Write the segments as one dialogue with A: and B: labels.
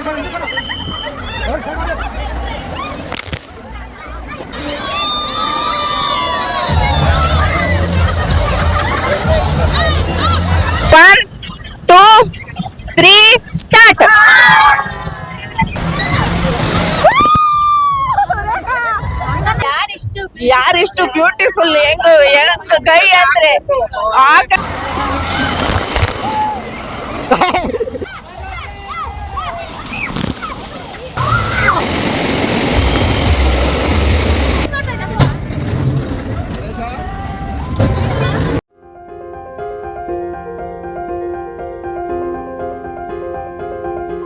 A: One, two, three, start. ಯಾರಿಷ್ಟು beautiful ಹೆಂಗ ಗೈ ಅಂದ್ರೆ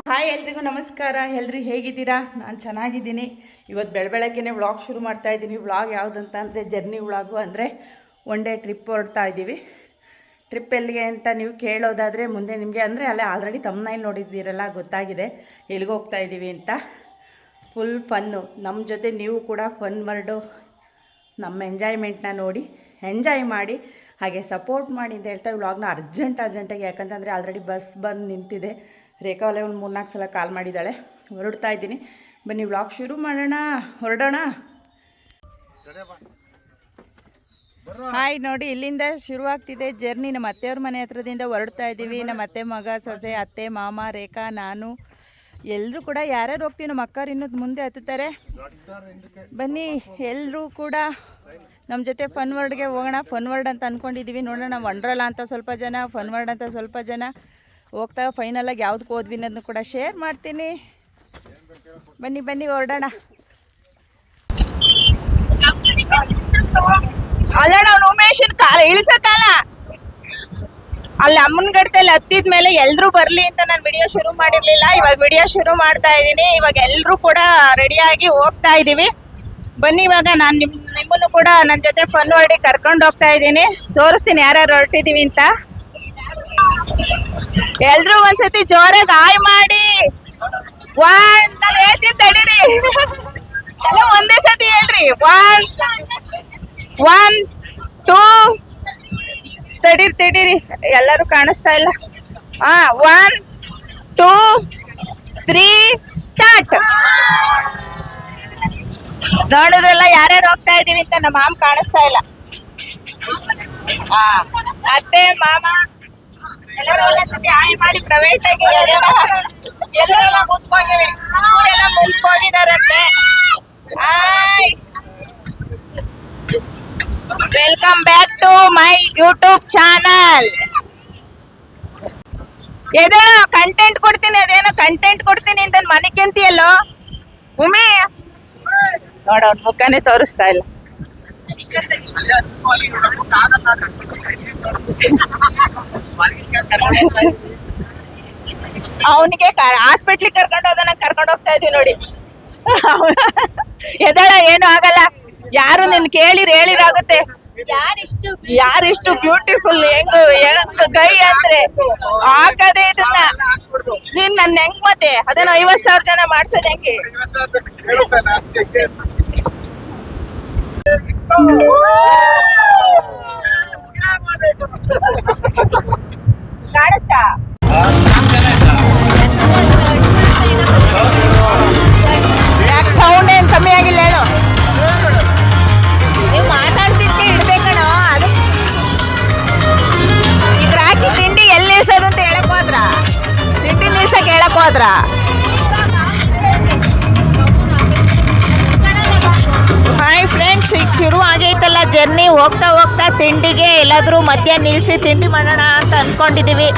A: ಹಾಯ್ ಎಲ್ರಿಗೂ ನಮಸ್ಕಾರ. ಎಲ್ರಿ ಹೇಗಿದ್ದೀರಾ? ನಾನು ಚೆನ್ನಾಗಿದ್ದೀನಿ. ಇವತ್ತು ಬೆಳಗ್ಗೆನೇ ವ್ಲಾಗ್ ಶುರು ಮಾಡ್ತಾ ಇದ್ದೀನಿ. ವ್ಲಾಗ್ ಯಾವುದಂತ ಅಂದರೆ ಜರ್ನಿ ವ್ಲಾಗು, ಅಂದರೆ ಒನ್ ಡೇ ಟ್ರಿಪ್ ಹೊರಡ್ತಾ ಇದ್ದೀವಿ. ಟ್ರಿಪ್ ಎಲ್ಲಿಗೆ ಅಂತ ನೀವು ಕೇಳೋದಾದರೆ ಮುಂದೆ ನಿಮಗೆ ಅಂದರೆ ಅಲ್ಲೇ ಆಲ್ರೆಡಿ ತಮ್ಮನೈಲ್ ನೋಡಿದ್ದೀರಲ್ಲ, ಗೊತ್ತಾಗಿದೆ ಎಲ್ಲಿಗೆ ಹೋಗ್ತಾ ಇದ್ದೀವಿ ಅಂತ. ಫುಲ್ ಫನ್ನು ನಮ್ಮ ಜೊತೆ ನೀವು ಕೂಡ ಫನ್ ಮರ್ಡು ನಮ್ಮ ಎಂಜಾಯ್ಮೆಂಟ್ನ ನೋಡಿ ಎಂಜಾಯ್ ಮಾಡಿ, ಹಾಗೆ ಸಪೋರ್ಟ್ ಮಾಡಿ ಅಂತ ಹೇಳ್ತಾ ವ್ಲಾಗ್ನ ಅರ್ಜೆಂಟಾಗಿ, ಯಾಕಂತಂದರೆ ಆಲ್ರೆಡಿ ಬಸ್ ಬಂದು ನಿಂತಿದೆ. ರೇಖಾ ಅವಲೇ ಒಂದು 3-4 ಸಲ ಕಾಲ್ ಮಾಡಿದ್ದಾಳೆ. ಹೊರಡ್ತಾ ಇದ್ದೀನಿ, ಬನ್ನಿ ವ್ಲಾಗ್ ಶುರು ಮಾಡೋಣ, ಹೊರಡೋಣ. ಹಾಯ್, ನೋಡಿ ಇಲ್ಲಿಂದ ಶುರುವಾಗ್ತಿದೆ ಜರ್ನಿ. ನಮ್ಮ ಅತ್ತೆಯವ್ರ ಮನೆ ಹತ್ರದಿಂದ ಹೊರಡ್ತಾ ಇದ್ದೀವಿ. ನಮ್ಮ ಅತ್ತೆ ಮಗ, ಸೊಸೆ, ಅತ್ತೆ, ಮಾಮ, ರೇಖಾ, ನಾನು ಎಲ್ಲರೂ ಕೂಡ ಯಾರ್ಯಾರು ಹೋಗ್ತೀವಿ. ನಮ್ಮ ಅಕ್ಕವ್ರು ಇನ್ನೂ ಮುಂದೆ ಹತ್ತುತ್ತಾರೆ. ಬನ್ನಿ ಎಲ್ಲರೂ ಕೂಡ ನಮ್ಮ ಜೊತೆ ಫನ್ ವರ್ಡ್ಗೆ ಹೋಗೋಣ. ಫನ್ ವರ್ಡ್ ಅಂತ ಅಂದ್ಕೊಂಡಿದ್ದೀವಿ, ನೋಡೋಣ. ವಂಡ್ರಲ್ಲ ಅಂತ ಸ್ವಲ್ಪ ಜನ, ಫನ್ ವರ್ಡ್ ಅಂತ ಸ್ವಲ್ಪ ಜನ ಹೋಗ್ತಾ ಫೈನಲಾಗಿ ಯಾವುದಕ್ಕೆ ಹೋದ್ವಿ ಅನ್ನೋದನ್ನು ಕೂಡ ಶೇರ್ ಮಾಡ್ತೀನಿ. ಬನ್ನಿ ಹೊರಡೋಣ. ಅಲ್ಲ, ನಾವು ಉಮೇಶನ್ ಕಾಲ ಇಳಿಸಕ್ಕಲ್ಲ, ಅಲ್ಲಿ ಅಮ್ಮನ ಗಡ್ತಲ್ಲಿ ಹತ್ತಿದ ಮೇಲೆ ಎಲ್ರೂ ಬರಲಿ ಅಂತ ನಾನು ವಿಡಿಯೋ ಶುರು ಮಾಡಿರಲಿಲ್ಲ. ಇವಾಗ ವಿಡಿಯೋ ಶುರು ಮಾಡ್ತಾ ಇದ್ದೀನಿ. ಇವಾಗ ಎಲ್ಲರೂ ಕೂಡ ರೆಡಿಯಾಗಿ ಹೋಗ್ತಾ ಇದ್ದೀವಿ. ಬನ್ನಿ, ಇವಾಗ ನಾನು ನಿಮ್ಮನ್ನು ಕೂಡ ನನ್ನ ಜೊತೆ ಫನ್ ವರ್ಡಿಗೆ ಕರ್ಕೊಂಡು ಹೋಗ್ತಾ ಇದ್ದೀನಿ. ತೋರಿಸ್ತೀನಿ ಯಾರ್ಯಾರು ಹೊರಟಿದ್ದೀವಿ ಅಂತ. ಎಲ್ರು ಒಂದ್ಸತಿ ಜೋರಾಗಿ ಹಾಯ್ ಮಾಡಿ. ನಾನು ಹೇಳ್ತೀನಿ ತಡೀರಿ, ಎಲ್ಲ ಒಂದೇ ಸತಿ ಹೇಳ್ರಿ. 1 2 ತಡೀರಿ, ಎಲ್ಲರೂ ಕಾಣಿಸ್ತಾ ಇಲ್ಲ. 1 2 3 ಸ್ಟಾರ್ಟ್. ನೋಡಿದ್ರಲ್ಲ ಯಾರ್ಯಾರು ಹೋಗ್ತಾ ಇದೀವಿ ಅಂತ. ನಮ್ಮ ಮಾಮ ಕಾಣಿಸ್ತಾ ಇಲ್ಲ. ಅತ್ತೆ, ಮಾಮ ಎಲ್ಲರೂ ಒಂದ್ಸತಿ ಹಾಯ್ ಮಾಡಿ. ಪ್ರೈವೇಟ್ ಆಗಿ ಎಲ್ಲರೆಲ್ಲ ಮುಂದ್ಕೋಗಿದಾರಂತೆ. Hi, welcome back to my YouTube channel. ಎದೇನೋ ಕಂಟೆಂಟ್ ಕೊಡ್ತೀನಿ, ಅದೇನೋ ಕಂಟೆಂಟ್ ಕೊಡ್ತೀನಿ ಅಂತ ಮನೆಕೆಂತಿಯಲ್ಲೋ ಉಮೆ. ನೋಡ, ಅವ್ನ ಮುಖನೇ ತೋರಿಸ್ತಾ ಇಲ್ಲ. ಅವನಿಗೆ ಹಾಸ್ಪಿಟ್ಲಿಗೆ ಕರ್ಕೊಂಡು ಹೋಗ್ತಾ ಇದೀವಿ ನೋಡಿ. ಎದಳ, ಏನು ಆಗಲ್ಲ. ಯಾರು ನಿನ್ ಹೇಳಿರಾಗುತ್ತೆ. ಯಾರಿಷ್ಟು ಬ್ಯೂಟಿಫುಲ್ ಹೆಂಗ ಗೈ ಅಂದ್ರೆ ಹಾಕದೆ ಇದನ್ನ. ನೀನ್ ನನ್ನ ಹೆಂಗ್ ಮತ್ತೆ ಅದೇನೋ 50,000 ಜನ ಮಾಡ್ಸೋದ್ ಹೆಂಗೆ? ಕಾಣಿಸ್ತಾ? ಯಾಕೆ ಸೌಂಡ್ ಏನ್ ಕಮ್ಮಿ ಆಗಿಲ್ಲ ಹೇಳು? ನೀವು ಮಾತಾಡ್ತಿರ್ತಿ ಇಡ್ಬೇಕಣ. ಅದು ಈಗ ರಾಕಿ ತಿಂಡಿ ಎಲ್ಲಿ ನಿಲ್ಸೋದು ಅಂತ ಹೇಳಕ್ ಹೋದ್ರ? ತಿಂಡಿ ನಿಲ್ಸಕ್ ಹೇಳಕ್ ಹೋದ್ರ? ಹಾಯ್ ಫ್ರೆಂಡ್ಸ್, ಈಗ ಶುರು ಆಗೈತಲ್ಲ ಜರ್ನಿ. ಹೋಗ್ತಾ ತಿಂಡಿಗೆ ಎಲ್ಲಾದ್ರೂ ಮಧ್ಯ ನಿಲ್ಸಿ ತಿಂಡಿ ಮಾಡೋಣ ಅಂತ ಅನ್ಕೊಂಡಿದೀವಿ.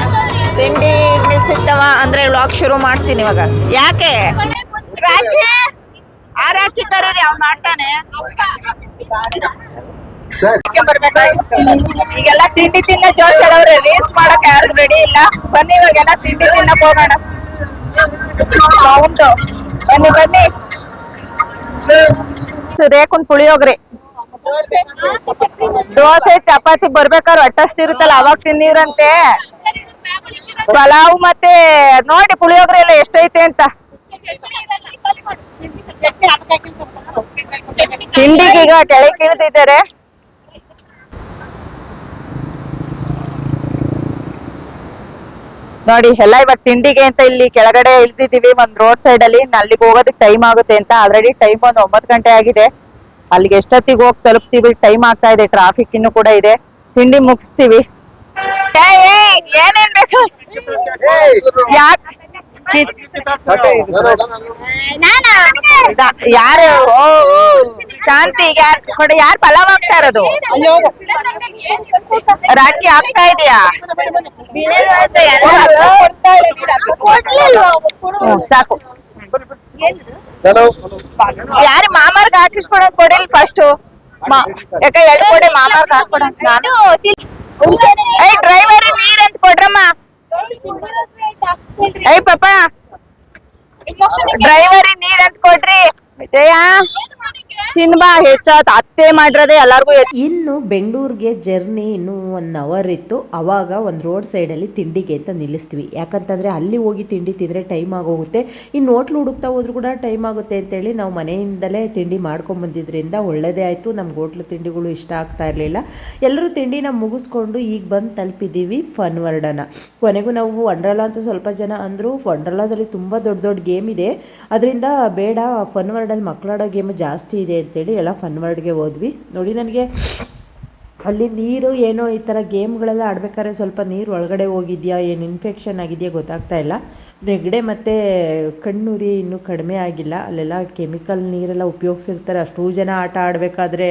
A: ತಿಂಡಿ ನಿಲ್ಸಿತ್ತವ ಅಂದ್ರೆ ವ್ಲಾಗ್ ಶುರು ಮಾಡ್ತೀನಿ ಇವಾಗ. ಯಾಕೆ ರಾಕಿ ಕರೀರಿ, ಅವ್ನು ಮಾಡ್ತಾನೆ. ಈಗೆಲ್ಲ ತಿಂಡಿ ತಿನ್ನ ಜೋಶ್ ಹೇಳವ್ರೆ. ರೀಲ್ಸ್ ಮಾಡಕ್ ಯಾರು ರೆಡಿ ಇಲ್ಲ. ಬನ್ನಿ ಇವಾಗೆಲ್ಲ ತಿಂಡಿ ತಿನ್ನಕ್ ಹೋಗೋಣ. ಸೌಂಡ್ ಬನ್ನಿ. ರೇಕುನ್ ಪುಳಿಯೋಗ್ರೆ, ದೋಸೆ, ಚಪಾತಿ ಬರ್ಬೇಕಾದ್ರೆ ಅಟ್ಟಷ್ಟಿರುತ್ತಲ್ಲ ಅವಾಗ ತಿಂದಿರಂತೆ. ಪಲಾವ್ ಮತ್ತೆ ನೋಡಿ ಪುಳಿಯೋಗ್ರೆ ಎಲ್ಲ ಎಷ್ಟೈತೆ ಅಂತ. ತಿಂಡಿಗೀಗ ಕೆಳಗೆ ಕೀಳ್ತಿದ್ದಾರೆ.
B: ನೋಡಿ ಎಲ್ಲ ಇವಾಗ ತಿಂಡಿಗೆ ಅಂತ ಇಲ್ಲಿ ಕೆಳಗಡೆ ಇಳ್ತಿದೀವಿ ಒಂದ್ ರೋಡ್ ಸೈಡ್ ಅಲ್ಲಿ. ಅಲ್ಲಿಗೆ ಹೋಗೋದಕ್ಕೆ ಟೈಮ್ ಆಗುತ್ತೆ ಅಂತ ಆಲ್ರೆಡಿ ಟೈಮ್ ಒಂದು 9 ಗಂಟೆ ಆಗಿದೆ. ಅಲ್ಲಿಗೆ ಎಷ್ಟೊತ್ತಿಗೆ ಹೋಗಿ ತಲುಪ್ತೀವಿ, ಟೈಮ್ ಆಗ್ತಾ ಇದೆ, ಟ್ರಾಫಿಕ್ ಇನ್ನು ಕೂಡ ಇದೆ. ತಿಂಡಿ ಮುಗಿಸ್ತೀವಿ. ಏನೇನ್ ಬೇಕು ಯಾರು ಶಾಂತಿ ಕೊಡಿ. ಯಾರು ಪಲಾವ್ ಆಗ್ತಾ ಇರೋದು? ರಾಖಿ ಆಗ್ತಾ ಇದೆಯಾ? ಸಾಕು. ಯಾರು ಮಾಮಾರ್ಗ್ ಹಾಕಿಸ್ಕೊಡಕ್ ಕೊಡಿಲ್ ಫಸ್ಟ್. ಯಾಕ ಹೇಳ್ಕೊಡೆ ಮಾಮಾರ್ಗ್ ಹಾಕೊಡ. ನಾನು ಡ್ರೈವರ್ ನೀರ್ ಅಂತ ಕೊಡ್ರಮ್ಮ. ಪಾಪ ಡ್ರೈವರ್ ನೀರ್ ಅಂತ ಕೊಡ್ರಿ. ತಿನ್ಬಾ ಹೆಚ್ಚಾತ್ ಅತ್ತೆ ಮಾಡಿರೋದೇ ಎಲ್ಲಾರ್ಗು.
A: ಇನ್ನು ಬೆಂಗಳೂರಿಗೆ ಜರ್ನಿ ಇನ್ನೂ 1 ಅವರ್ ಇತ್ತು. ಆವಾಗ ಒಂದು ರೋಡ್ ಸೈಡಲ್ಲಿ ತಿಂಡಿಗೆ ಅಂತ ನಿಲ್ಲಿಸ್ತೀವಿ. ಯಾಕಂತಂದರೆ ಅಲ್ಲಿ ಹೋಗಿ ತಿಂಡಿ ತಿಂದರೆ ಟೈಮ್ ಆಗೋಗುತ್ತೆ. ಇನ್ನು ಹೋಟ್ಲು ಹುಡುಕ್ತಾ ಹೋದ್ರೂ ಕೂಡ ಟೈಮ್ ಆಗುತ್ತೆ ಅಂತೇಳಿ ನಾವು ಮನೆಯಿಂದಲೇ ತಿಂಡಿ ಮಾಡ್ಕೊಂಬಂದಿದ್ದರಿಂದ ಒಳ್ಳೆಯದೇ ಆಯಿತು. ನಮ್ಗೆ ಹೋಟ್ಲು ತಿಂಡಿಗಳು ಇಷ್ಟ ಆಗ್ತಾ ಇರಲಿಲ್ಲ. ಎಲ್ಲರೂ ತಿಂಡಿನ ಮುಗಿಸ್ಕೊಂಡು ಈಗ ಬಂದು ತಲುಪಿದ್ದೀವಿ ಫನ್ ವರ್ಲ್ಡನ್ನು. ಕೊನೆಗೂ ನಾವು ವಂಡರ್ಲಾ ಅಂತ ಸ್ವಲ್ಪ ಜನ ಅಂದರು. ವಂಡರ್ಲಾದಲ್ಲಿ ತುಂಬ ದೊಡ್ಡ ದೊಡ್ಡ ಗೇಮ್ ಇದೆ, ಅದರಿಂದ ಬೇಡ ಫನ್ ವರ್ಲ್ಡಲ್ಲಿ ಮಕ್ಕಳಾಡೋ ಗೇಮ್ ಜಾಸ್ತಿ ಇದೆ ಅಂತೇಳಿ ಎಲ್ಲ ಫನ್ ವರ್ಲ್ಡ್ಗೆ ಹೋದ್ವಿ. ನೋಡಿ, ನನಗೆ ಅಲ್ಲಿ ನೀರು ಏನೋ ಈ ಥರ ಗೇಮ್ಗಳೆಲ್ಲ ಆಡ್ಬೇಕಾದ್ರೆ ಸ್ವಲ್ಪ ನೀರು ಒಳಗಡೆ ಹೋಗಿದೆಯಾ, ಏನು ಇನ್ಫೆಕ್ಷನ್ ಆಗಿದೆಯಾ ಗೊತ್ತಾಗ್ತಾ ಇಲ್ಲ. ನೆಗಡೆ ಮತ್ತು ಕಣ್ಣುರಿ ಇನ್ನೂ ಕಡಿಮೆ ಆಗಿಲ್ಲ. ಅಲ್ಲೆಲ್ಲ ಕೆಮಿಕಲ್ ನೀರೆಲ್ಲ ಉಪಯೋಗಿಸಿರ್ತಾರೆ. ಅಷ್ಟೂ ಜನ ಆಟ ಆಡಬೇಕಾದ್ರೆ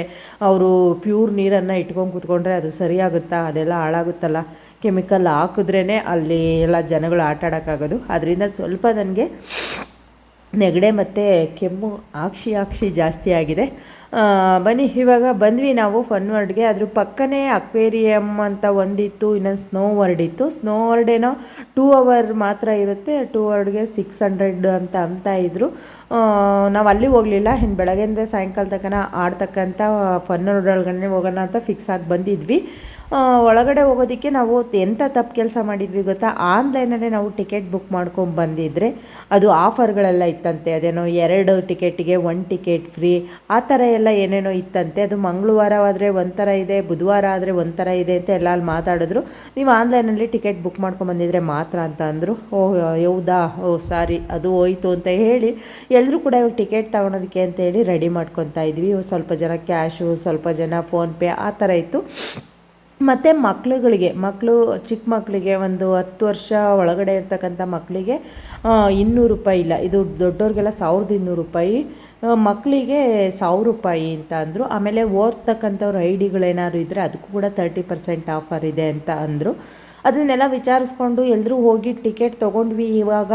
A: ಅವರು ಪ್ಯೂರ್ ನೀರನ್ನು ಇಟ್ಕೊಂಡು ಕೂತ್ಕೊಂಡ್ರೆ ಅದು ಸರಿಯಾಗುತ್ತಾ? ಅದೆಲ್ಲ ಹಾಳಾಗುತ್ತಲ್ಲ. ಕೆಮಿಕಲ್ ಹಾಕಿದ್ರೇ ಅಲ್ಲಿ ಎಲ್ಲ ಜನಗಳು ಆಟ ಆಡೋಕ್ಕಾಗೋದು. ಅದರಿಂದ ಸ್ವಲ್ಪ ನನಗೆ ನೆಗಡೆ ಮತ್ತು ಕೆಮ್ಮು ಹಾಕ್ಸಿ ಜಾಸ್ತಿ ಆಗಿದೆ. ಬನ್ನಿ, ಇವಾಗ ಬಂದ್ವಿ ನಾವು ಫನ್ ವರ್ಲ್ಡ್ಗೆ. ಅದ್ರ ಪಕ್ಕನೇ ಅಕ್ವೇರಿಯಮ್ ಅಂತ ಒಂದಿತ್ತು, ಇನ್ನೊಂದು ಸ್ನೋ ವರ್ಲ್ಡ್ ಇತ್ತು. ಸ್ನೋ ವರ್ಲ್ಡ್ ಏನೋ 2 ಅವರ್ ಮಾತ್ರ ಇರುತ್ತೆ. 2 ಅವರ್ಗೆ 600 ಅಂತ ಇದ್ರು. ನಾವು ಅಲ್ಲಿ ಹೋಗಲಿಲ್ಲ. ಇನ್ನು ಬೆಳಗ್ಗೆಯಿಂದ ಸಾಯಂಕಾಲ ತನಕ ಆಡ್ತಕ್ಕಂಥ ಫನ್ ವರ್ಲ್ಡ್ ಒಳಗಡೆ ಹೋಗೋಣ ಅಂತ ಫಿಕ್ಸ್ ಆಗಿ ಬಂದಿದ್ವಿ. ಒಳಗಡೆ ಹೋಗೋದಕ್ಕೆ ನಾವು ಎಂಥ ತಪ್ಪು ಕೆಲಸ ಮಾಡಿದ್ವಿ ಗೊತ್ತಾ? ಆನ್ಲೈನಲ್ಲೇ ನಾವು ಟಿಕೆಟ್ ಬುಕ್ ಮಾಡ್ಕೊಂಡು ಬಂದಿದ್ದರೆ ಅದು ಆಫರ್ಗಳೆಲ್ಲ ಇತ್ತಂತೆ. ಅದೇನೋ 2 ಟಿಕೆಟಿಗೆ 1 ಟಿಕೆಟ್ ಫ್ರೀ, ಆ ಥರ ಎಲ್ಲ ಏನೇನೋ ಇತ್ತಂತೆ. ಅದು ಮಂಗಳವಾರ ಆದರೆ ಒಂಥರ ಇದೆ, ಬುಧವಾರ ಆದರೆ ಒಂಥರ ಇದೆ ಅಂತ ಎಲ್ಲ ಅಲ್ಲಿ ಮಾತಾಡಿದ್ರು. ನೀವು ಆನ್ಲೈನಲ್ಲಿ ಟಿಕೆಟ್ ಬುಕ್ ಮಾಡ್ಕೊಂಡು ಬಂದಿದ್ರೆ ಮಾತ್ರ ಅಂತ ಅಂದರು. ಹೌದಾ, ಸಾರಿ, ಅದು ಹೋಯ್ತು ಅಂತ ಹೇಳಿ ಎಲ್ಲರೂ ಕೂಡ ಇವಾಗ ಟಿಕೆಟ್ ತೊಗೊಳೋದಕ್ಕೆ ಅಂತೇಳಿ ರೆಡಿ ಮಾಡ್ಕೊತಾ ಇದ್ವಿ. ಸ್ವಲ್ಪ ಜನ ಕ್ಯಾಶು, ಸ್ವಲ್ಪ ಜನ ಫೋನ್ಪೇ ಆ ಥರ ಇತ್ತು. ಮತ್ತು ಮಕ್ಕಳು ಚಿಕ್ಕ ಮಕ್ಕಳಿಗೆ ಒಂದು 10 ವರ್ಷ ಒಳಗಡೆ ಇರ್ತಕ್ಕಂಥ ಮಕ್ಕಳಿಗೆ 200 ರೂಪಾಯಿ ಇಲ್ಲ, ಇದು ದೊಡ್ಡವ್ರಿಗೆಲ್ಲ 1200 ರೂಪಾಯಿ, ಮಕ್ಕಳಿಗೆ 1000 ರೂಪಾಯಿ ಅಂತ ಅಂದರು. ಆಮೇಲೆ ಓದ್ತಕ್ಕಂಥವ್ರು ಐಡಿಗಳೇನಾದ್ರು ಇದ್ದರೆ ಅದಕ್ಕೂ ಕೂಡ 30% ಆಫರ್ ಇದೆ ಅಂತ ಅಂದರು. ಅದನ್ನೆಲ್ಲ ವಿಚಾರಿಸ್ಕೊಂಡು ಎಲ್ಲರೂ ಹೋಗಿ ಟಿಕೆಟ್ ತೊಗೊಂಡ್ವಿ. ಇವಾಗ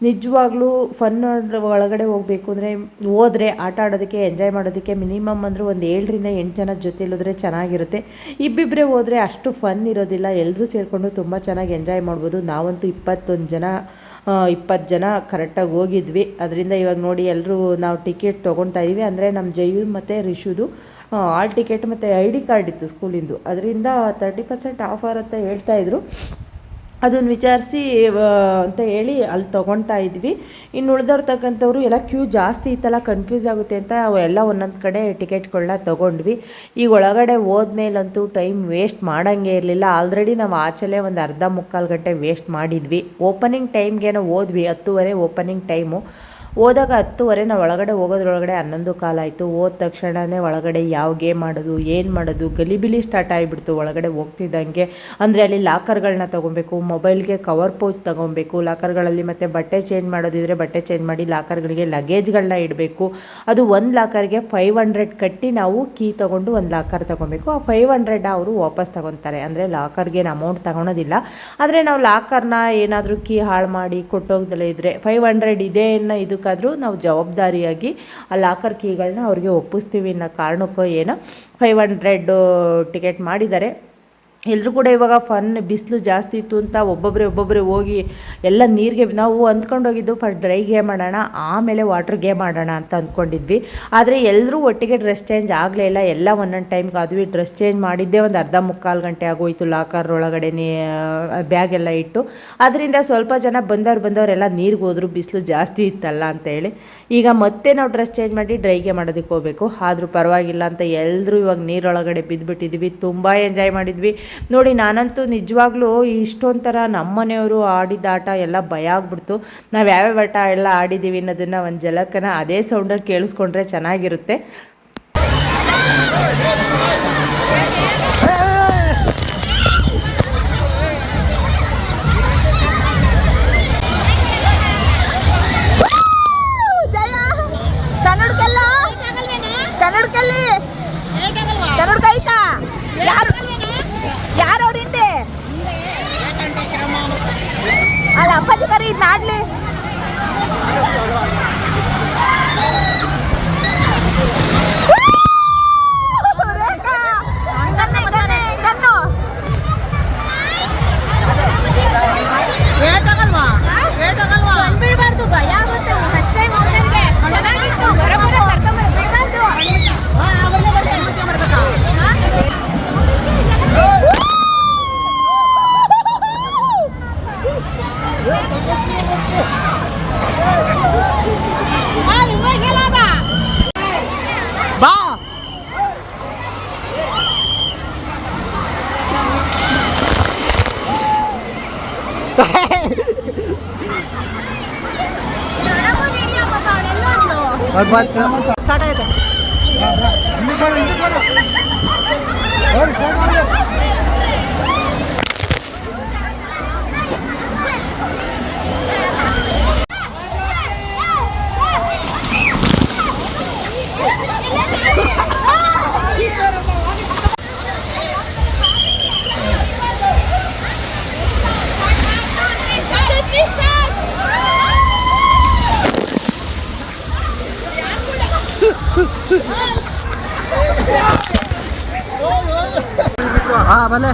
A: ನಿಜವಾಗ್ಲೂ ಫನ್ ಒಳಗಡೆ ಹೋಗಬೇಕು ಅಂದರೆ ಹೋದರೆ ಆಟ ಆಡೋದಕ್ಕೆ, ಎಂಜಾಯ್ ಮಾಡೋದಕ್ಕೆ ಮಿನಿಮಮ್ ಅಂದರೂ ಒಂದು 7 ರಿಂದ 8 ಜನ ಜೊತೆ ಇಲ್ಲಿದ್ರೆ ಚೆನ್ನಾಗಿರುತ್ತೆ. ಇಬ್ಬಿಬ್ಬರೇ ಹೋದರೆ ಅಷ್ಟು ಫನ್ ಇರೋದಿಲ್ಲ. ಎಲ್ಲರೂ ಸೇರಿಕೊಂಡು ತುಂಬ ಚೆನ್ನಾಗಿ ಎಂಜಾಯ್ ಮಾಡ್ಬೋದು. ನಾವಂತೂ 20 ಜನ ಕರೆಕ್ಟಾಗಿ ಹೋಗಿದ್ವಿ. ಅದರಿಂದ ಇವಾಗ ನೋಡಿ ಎಲ್ಲರೂ ನಾವು ಟಿಕೆಟ್ ತೊಗೊಳ್ತಾ ಇದ್ದೀವಿ. ಅಂದರೆ ನಮ್ಮ ಜಯು ಮತ್ತು ರಿಷುದು ಆಲ್ ಟಿಕೆಟ್ ಮತ್ತು ID ಕಾರ್ಡ್ ಇತ್ತು ಸ್ಕೂಲಿಂದು. ಅದರಿಂದ 30% ಆಫರ್ ಅಂತ ಹೇಳ್ತಾಯಿದ್ರು. ಅದನ್ನು ವಿಚಾರಿಸಿ ಅಂತ ಹೇಳಿ ಅಲ್ಲಿ ತೊಗೊಳ್ತಾ ಇದ್ವಿ. ಇನ್ನು ಉಳಿದವ್ರು ತಕ್ಕಂಥವ್ರು ಎಲ್ಲ ಕ್ಯೂ ಜಾಸ್ತಿ ಇತ್ತಲ್ಲ, ಕನ್ಫ್ಯೂಸ್ ಆಗುತ್ತೆ ಅಂತ ಎಲ್ಲ ಒಂದೊಂದು ಕಡೆ ಟಿಕೆಟ್ಗಳನ್ನ ತೊಗೊಂಡ್ವಿ. ಈಗ ಒಳಗಡೆ ಹೋದ್ಮೇಲಂತೂ ಟೈಮ್ ವೇಸ್ಟ್ ಮಾಡೋಂಗೇ ಇರಲಿಲ್ಲ. ಆಲ್ರೆಡಿ ನಾವು ಆಚೆಲೆ ಒಂದು ಅರ್ಧ ಮುಕ್ಕಾಲು ಗಂಟೆ ವೇಸ್ಟ್ ಮಾಡಿದ್ವಿ. ಓಪನಿಂಗ್ ಟೈಮ್ಗೇನೋ ಹೋದ್ವಿ, 10:30 ಓಪನಿಂಗ್ ಟೈಮು. ಹೋದಾಗ 10:30, ನಾವು ಒಳಗಡೆ ಹೋಗೋದ್ರೊಳಗಡೆ 11 ಕಾಲ ಆಯಿತು. ಹೋದ ತಕ್ಷಣವೇ ಒಳಗಡೆ ಯಾವ ಗೇಮ್ ಮಾಡೋದು, ಏನು ಮಾಡೋದು, ಗಲಿಬಿಲಿ ಸ್ಟಾರ್ಟ್ ಆಗಿಬಿಡ್ತು ಒಳಗಡೆ ಹೋಗ್ತಿದ್ದಂಗೆ. ಅಂದರೆ ಅಲ್ಲಿ ಲಾಕರ್ಗಳನ್ನ ತೊಗೊಬೇಕು, ಮೊಬೈಲ್ಗೆ ಕವರ್ ಪೌಚ್ ತೊಗೊಬೇಕು ಲಾಕರ್ಗಳಲ್ಲಿ, ಮತ್ತು ಬಟ್ಟೆ ಚೇಂಜ್ ಮಾಡೋದಿದ್ರೆ ಬಟ್ಟೆ ಚೇಂಜ್ ಮಾಡಿ ಲಾಕರ್ಗಳಿಗೆ ಲಗೇಜ್ಗಳನ್ನ ಇಡಬೇಕು. ಅದು ಒಂದು ಲಾಕರ್ಗೆ 500 ಕಟ್ಟಿ ನಾವು ಕೀ ತೊಗೊಂಡು ಒಂದು ಲಾಕರ್ ತೊಗೊಬೇಕು. ಆ 500 ಅವರು ವಾಪಸ್ ತೊಗೊತಾರೆ. ಅಂದರೆ ಲಾಕರ್ಗೇನು ಅಮೌಂಟ್ ತೊಗೊಳೋದಿಲ್ಲ. ಆದರೆ ನಾವು ಲಾಕರ್ನ ಏನಾದರೂ ಕೀ ಹಾಳು ಮಾಡಿ ಕೊಟ್ಟೋಗ್ದಲೇ ಇದ್ದರೆ 500 ಇದೆ ಅನ್ನೋ ಇದಕ್ಕಾದರೂ ನಾವು ಜವಾಬ್ದಾರಿಯಾಗಿ ಆ ಲಾಕರ್ ಕೀಗಳನ್ನ ಅವ್ರಿಗೆ ಒಪ್ಪಿಸ್ತೀವಿ ಅನ್ನೋ ಕಾರಣಕ್ಕೋ ಏನೋ 500 ಟಿಕೆಟ್ ಮಾಡಿದ್ದಾರೆ. ಎಲ್ಲರೂ ಕೂಡ ಇವಾಗ ಫನ್, ಬಿಸಿಲು ಜಾಸ್ತಿ ಇತ್ತು ಅಂತ ಒಬ್ಬೊಬ್ಬರೇ ಹೋಗಿ ಎಲ್ಲ ನೀರಿಗೆ, ನಾವು ಅಂದ್ಕೊಂಡೋಗಿದ್ದು ಫಸ್ಟ್ ಡ್ರೈ ಗೇಮ್ ಆಡೋಣ, ಆಮೇಲೆ ವಾಟರ್ ಗೇಮ್ ಆಡೋಣ ಅಂತ ಅಂದ್ಕೊಂಡಿದ್ವಿ. ಆದರೆ ಎಲ್ಲರೂ ಒಟ್ಟಿಗೆ ಡ್ರೆಸ್ ಚೇಂಜ್ ಆಗಲೇ ಇಲ್ಲ. ಎಲ್ಲ ಒಂದೊಂದು ಟೈಮ್ಗೆ ಆದ್ವಿ. ಡ್ರೆಸ್ ಚೇಂಜ್ ಮಾಡಿದ್ದೇ ಒಂದು ಅರ್ಧ ಮುಕ್ಕಾಲು ಗಂಟೆ ಆಗೋಯಿತು. ಲಾಕರ್ ಒಳಗಡೆ ಬ್ಯಾಗ್ ಎಲ್ಲ ಇಟ್ಟು. ಅದರಿಂದ ಸ್ವಲ್ಪ ಜನ ಬಂದವರೆಲ್ಲ ನೀರಿಗೆ ಹೋದ್ರು, ಬಿಸಿಲು ಜಾಸ್ತಿ ಇತ್ತಲ್ಲ ಅಂತೇಳಿ. ಈಗ ಮತ್ತೆ ನಾವು ಡ್ರೆಸ್ ಚೇಂಜ್ ಮಾಡಿ ಡ್ರೈಗೆ ಮಾಡೋದಕ್ಕೆ ಹೋಗಬೇಕು. ಆದರೂ ಪರವಾಗಿಲ್ಲ ಅಂತ ಎಲ್ಲರೂ ಇವಾಗ ನೀರೊಳಗಡೆ ಬಿದ್ದುಬಿಟ್ಟಿದ್ವಿ. ತುಂಬ ಎಂಜಾಯ್ ಮಾಡಿದ್ವಿ. ನೋಡಿ ನಾನಂತೂ ನಿಜವಾಗ್ಲೂ ಇಷ್ಟೊಂಥರ ನಮ್ಮ ಮನೆಯವರು ಆಡಿದ ಆಟ ಎಲ್ಲ ಭಯ ಆಗ್ಬಿಡ್ತು. ನಾವು ಯಾವ್ಯಾವ ಆಟ ಎಲ್ಲ ಆಡಿದ್ದೀವಿ ಅನ್ನೋದನ್ನು ಒಂದು ಜಲಕನ ಅದೇ ಸೌಂಡಲ್ಲಿ ಕೇಳಿಸ್ಕೊಂಡ್ರೆ ಚೆನ್ನಾಗಿರುತ್ತೆ.
B: ಅಲ್ಲ ಅಪ್ಪಾಜಿ ಕರಿ ನಾಡ್ಲಿ ಬಿಡ್ಬಾರ್ದು ಭಯ ಆಗುತ್ತೆ ಫಸ್ಟ್ ಟೈಮ್
C: ಬಾ ಸ್ಟಾರ್ಟ್ ಆಯ್ತು. हाँ भले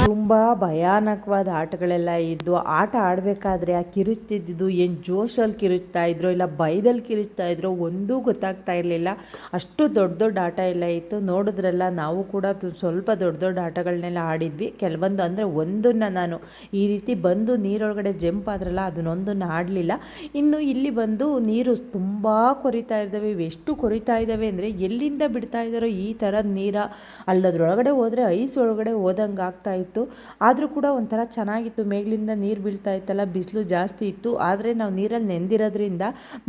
A: ತುಂಬ ಭಯಾನಕವಾದ ಆಟಗಳೆಲ್ಲ ಇದ್ದು ಆಟ ಆಡಬೇಕಾದ್ರೆ ಆ ಕಿರುಚ್ತಿದ್ದು ಏನು ಜೋಶಲ್ಲಿ ಕಿರುಚ್ತಾ ಇದ್ರು ಇಲ್ಲ ಭಯದಲ್ಲಿ ಕಿರುಚ್ತಾ ಇದ್ರು ಒಂದೂ ಗೊತ್ತಾಗ್ತಾ ಇರಲಿಲ್ಲ. ಅಷ್ಟು ದೊಡ್ಡ ದೊಡ್ಡ ಆಟ ಎಲ್ಲ ಇತ್ತು. ನೋಡಿದ್ರಲ್ಲ ನಾವು ಕೂಡ ಸ್ವಲ್ಪ ದೊಡ್ಡ ದೊಡ್ಡ ಆಟಗಳನ್ನೆಲ್ಲ ಆಡಿದ್ವಿ. ಕೆಲವೊಂದು ಅಂದರೆ ಒಂದನ್ನು ನಾನು ಈ ರೀತಿ ಬಂದು ನೀರೊಳಗಡೆ ಜಂಪ್ ಆದ್ರಲ್ಲ ಅದನ್ನೊಂದನ್ನು ಆಡಲಿಲ್ಲ. ಇನ್ನು ಇಲ್ಲಿ ಬಂದು ನೀರು ತುಂಬ ಕೊರಿತಾ ಇದ್ದಾವೆ. ಎಷ್ಟು ಕೊರಿತಾ ಇದ್ದಾವೆ ಅಂದರೆ ಎಲ್ಲಿಂದ ಬಿಡ್ತಾ ಇದ್ದಾರೋ ಈ ಥರದ ನೀರ ಅಲ್ಲದ್ರೊಳಗಡೆ ಹೋದರೆ ಐಸ್ ಒಳಗಡೆ ಹೋದಂಗೆ ಆಗ್ತಾ ಇತ್ತು. ಆದರೂ ಕೂಡ ಒಂಥರ ಚೆನ್ನಾಗಿತ್ತು. ಮೇಲಿಂದ ನೀರು ಬೀಳ್ತಾ ಇತ್ತಲ್ಲ, ಬಿಸಿಲು ಜಾಸ್ತಿ ಇತ್ತು. ಆದರೆ ನಾವು ನೀರಲ್ಲಿ ನೆಂದಿರೋದ್ರಿಂದ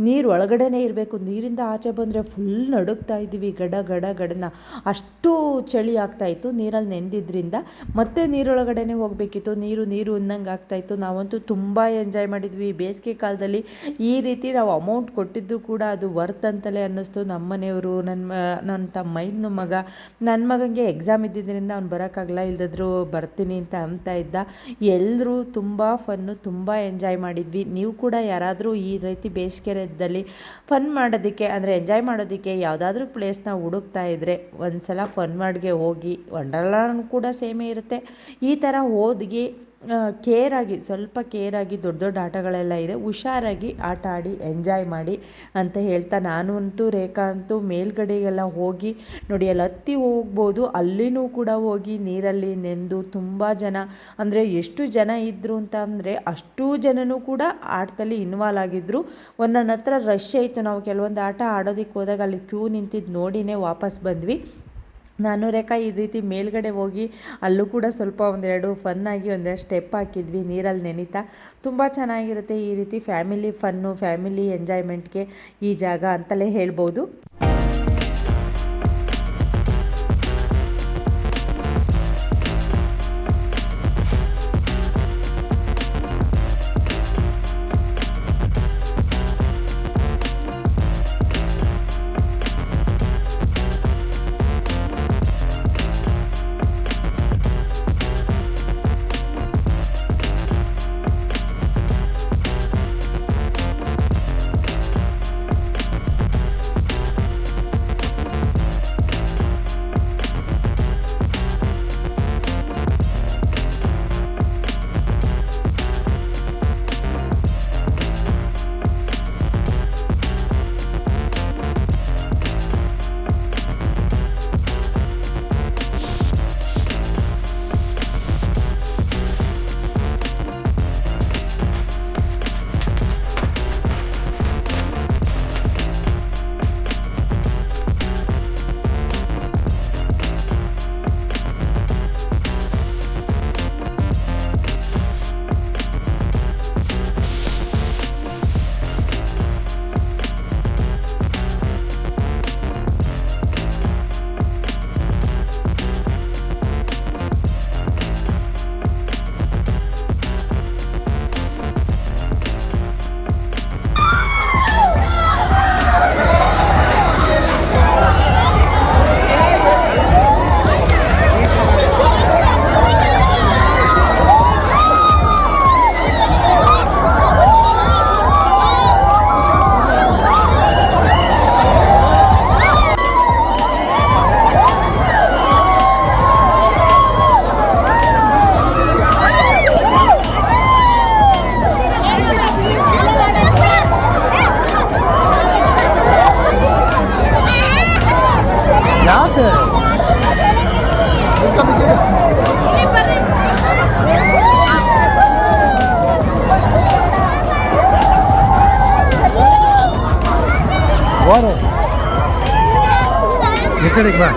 A: ನೀರು ಒಳಗಡೆನೇ ಇರಬೇಕು. ನೀರಿಂದ ಆಚೆ ಬಂದರೆ ಫುಲ್ ನಡುಗ್ತಾ ಇದ್ದೀವಿ, ಗಡ ಗಡ ಗಡನ. ಅಷ್ಟು ಚಳಿ ಆಗ್ತಾ ಇತ್ತು ನೀರಲ್ಲಿ ನೆಂದಿದ್ರಿಂದ. ಮತ್ತೆ ನೀರೊಳಗಡೆನೇ ಹೋಗಬೇಕಿತ್ತು. ನೀರು ನೀರು ಅನ್ನಂಗೆ ಆಗ್ತಾಯಿತ್ತು. ನಾವಂತೂ ತುಂಬ ಎಂಜಾಯ್ ಮಾಡಿದ್ವಿ ಬೇಸಿಗೆ ಕಾಲದಲ್ಲಿ. ಈ ರೀತಿ ನಾವು ಅಮೌಂಟ್ ಕೊಟ್ಟಿದ್ದು ಕೂಡ ಅದು ವರ್ತ್ ಅಂತಲೇ ಅನ್ನಿಸ್ತು. ನಮ್ಮ ಮನೆಯವರು, ನನ್ನ ತಮ್ಮೈದನ ಮಗ, ನನ್ನ ಮಗನಿಗೆ ಎಕ್ಸಾಮ್ ಇದ್ದಿದ್ದರಿಂದ ಅವ್ನು ಬರೋಕ್ಕಾಗಲ್ಲ, ಇಲ್ದಿದ್ರು ಬರ್ತೀನಿ ಅಂತ ಅಂತ ಇದ್ದ. ಎಲ್ಲರೂ ತುಂಬ ಫನ್ನು, ತುಂಬ ಎಂಜಾಯ್ ಮಾಡಿದ್ವಿ. ನೀವು ಕೂಡ ಯಾರಾದರೂ ಈ ರೀತಿ ಬೇಸಿಗೆದಲ್ಲಿ ಫನ್ ಮಾಡೋದಕ್ಕೆ ಅಂದರೆ ಎಂಜಾಯ್ ಮಾಡೋದಕ್ಕೆ ಯಾವುದಾದ್ರೂ ಪ್ಲೇಸ್ನ ಹುಡುಕ್ತಾ ಇದ್ದರೆ ಒಂದ್ಸಲ ಫನ್ ಮಾಡ್ಗೆ ಹೋಗಿ. ವಂಡರ್ಲಾನು ಕೂಡ ಸೇಮೇ ಇರುತ್ತೆ. ಈ ಥರ ಹೋಗಿ ಕೇರಾಗಿ, ಸ್ವಲ್ಪ ಕೇರಾಗಿ, ದೊಡ್ಡ ದೊಡ್ಡ ಆಟಗಳೆಲ್ಲ ಇದೆ, ಹುಷಾರಾಗಿ ಆಟ ಆಡಿ ಎಂಜಾಯ್ ಮಾಡಿ ಅಂತ ಹೇಳ್ತಾ, ನಾನು ಅಂತೂ ರೇಖಾ ಅಂತೂ ಮೇಲ್ಗಡೆಗೆಲ್ಲ ಹೋಗಿ ನೋಡಿ ಅಲ್ಲಿ ಹತ್ತಿ ಹೋಗ್ಬೋದು. ಅಲ್ಲಿನೂ ಕೂಡ ಹೋಗಿ ನೀರಲ್ಲಿ ನೆಂದು ತುಂಬ ಜನ, ಅಂದರೆ ಎಷ್ಟು ಜನ ಇದ್ದರು ಅಂತ ಅಂದರೆ ಅಷ್ಟೂ ಜನನೂ ಕೂಡ ಆಟದಲ್ಲಿ ಇನ್ವಾಲ್ವ್ ಆಗಿದ್ದರು. ನನ್ನ ಹತ್ರ ರಶ್ ಆಯಿತು. ನಾವು ಕೆಲವೊಂದು ಆಟ ಆಡೋದಕ್ಕೆ ಹೋದಾಗ ಅಲ್ಲಿ ಕ್ಯೂ ನಿಂತಿದ್ದು ನೋಡಿನೇ ವಾಪಸ್ ಬಂದ್ವಿ. ನಾನು ರೇಖಾ ಈ ರೀತಿ ಮೇಲ್ಗಡೆ ಹೋಗಿ ಅಲ್ಲೂ ಕೂಡ ಸ್ವಲ್ಪ ಒಂದೆರಡು ಫನ್ನಾಗಿ ಒಂದೆರಡು ಸ್ಟೆಪ್ ಹಾಕಿದ್ವಿ ನೀರಲ್ಲಿ ನೆನೀತಾ. ತುಂಬ ಚೆನ್ನಾಗಿರುತ್ತೆ ಈ ರೀತಿ ಫ್ಯಾಮಿಲಿ ಫನ್ನು, ಫ್ಯಾಮಿಲಿ ಎಂಜಾಯ್ಮೆಂಟ್ಗೆ ಈ ಜಾಗ ಅಂತಲೇ ಹೇಳ್ಬೋದು.
C: ಕಡೆಗೆ ಬಾ.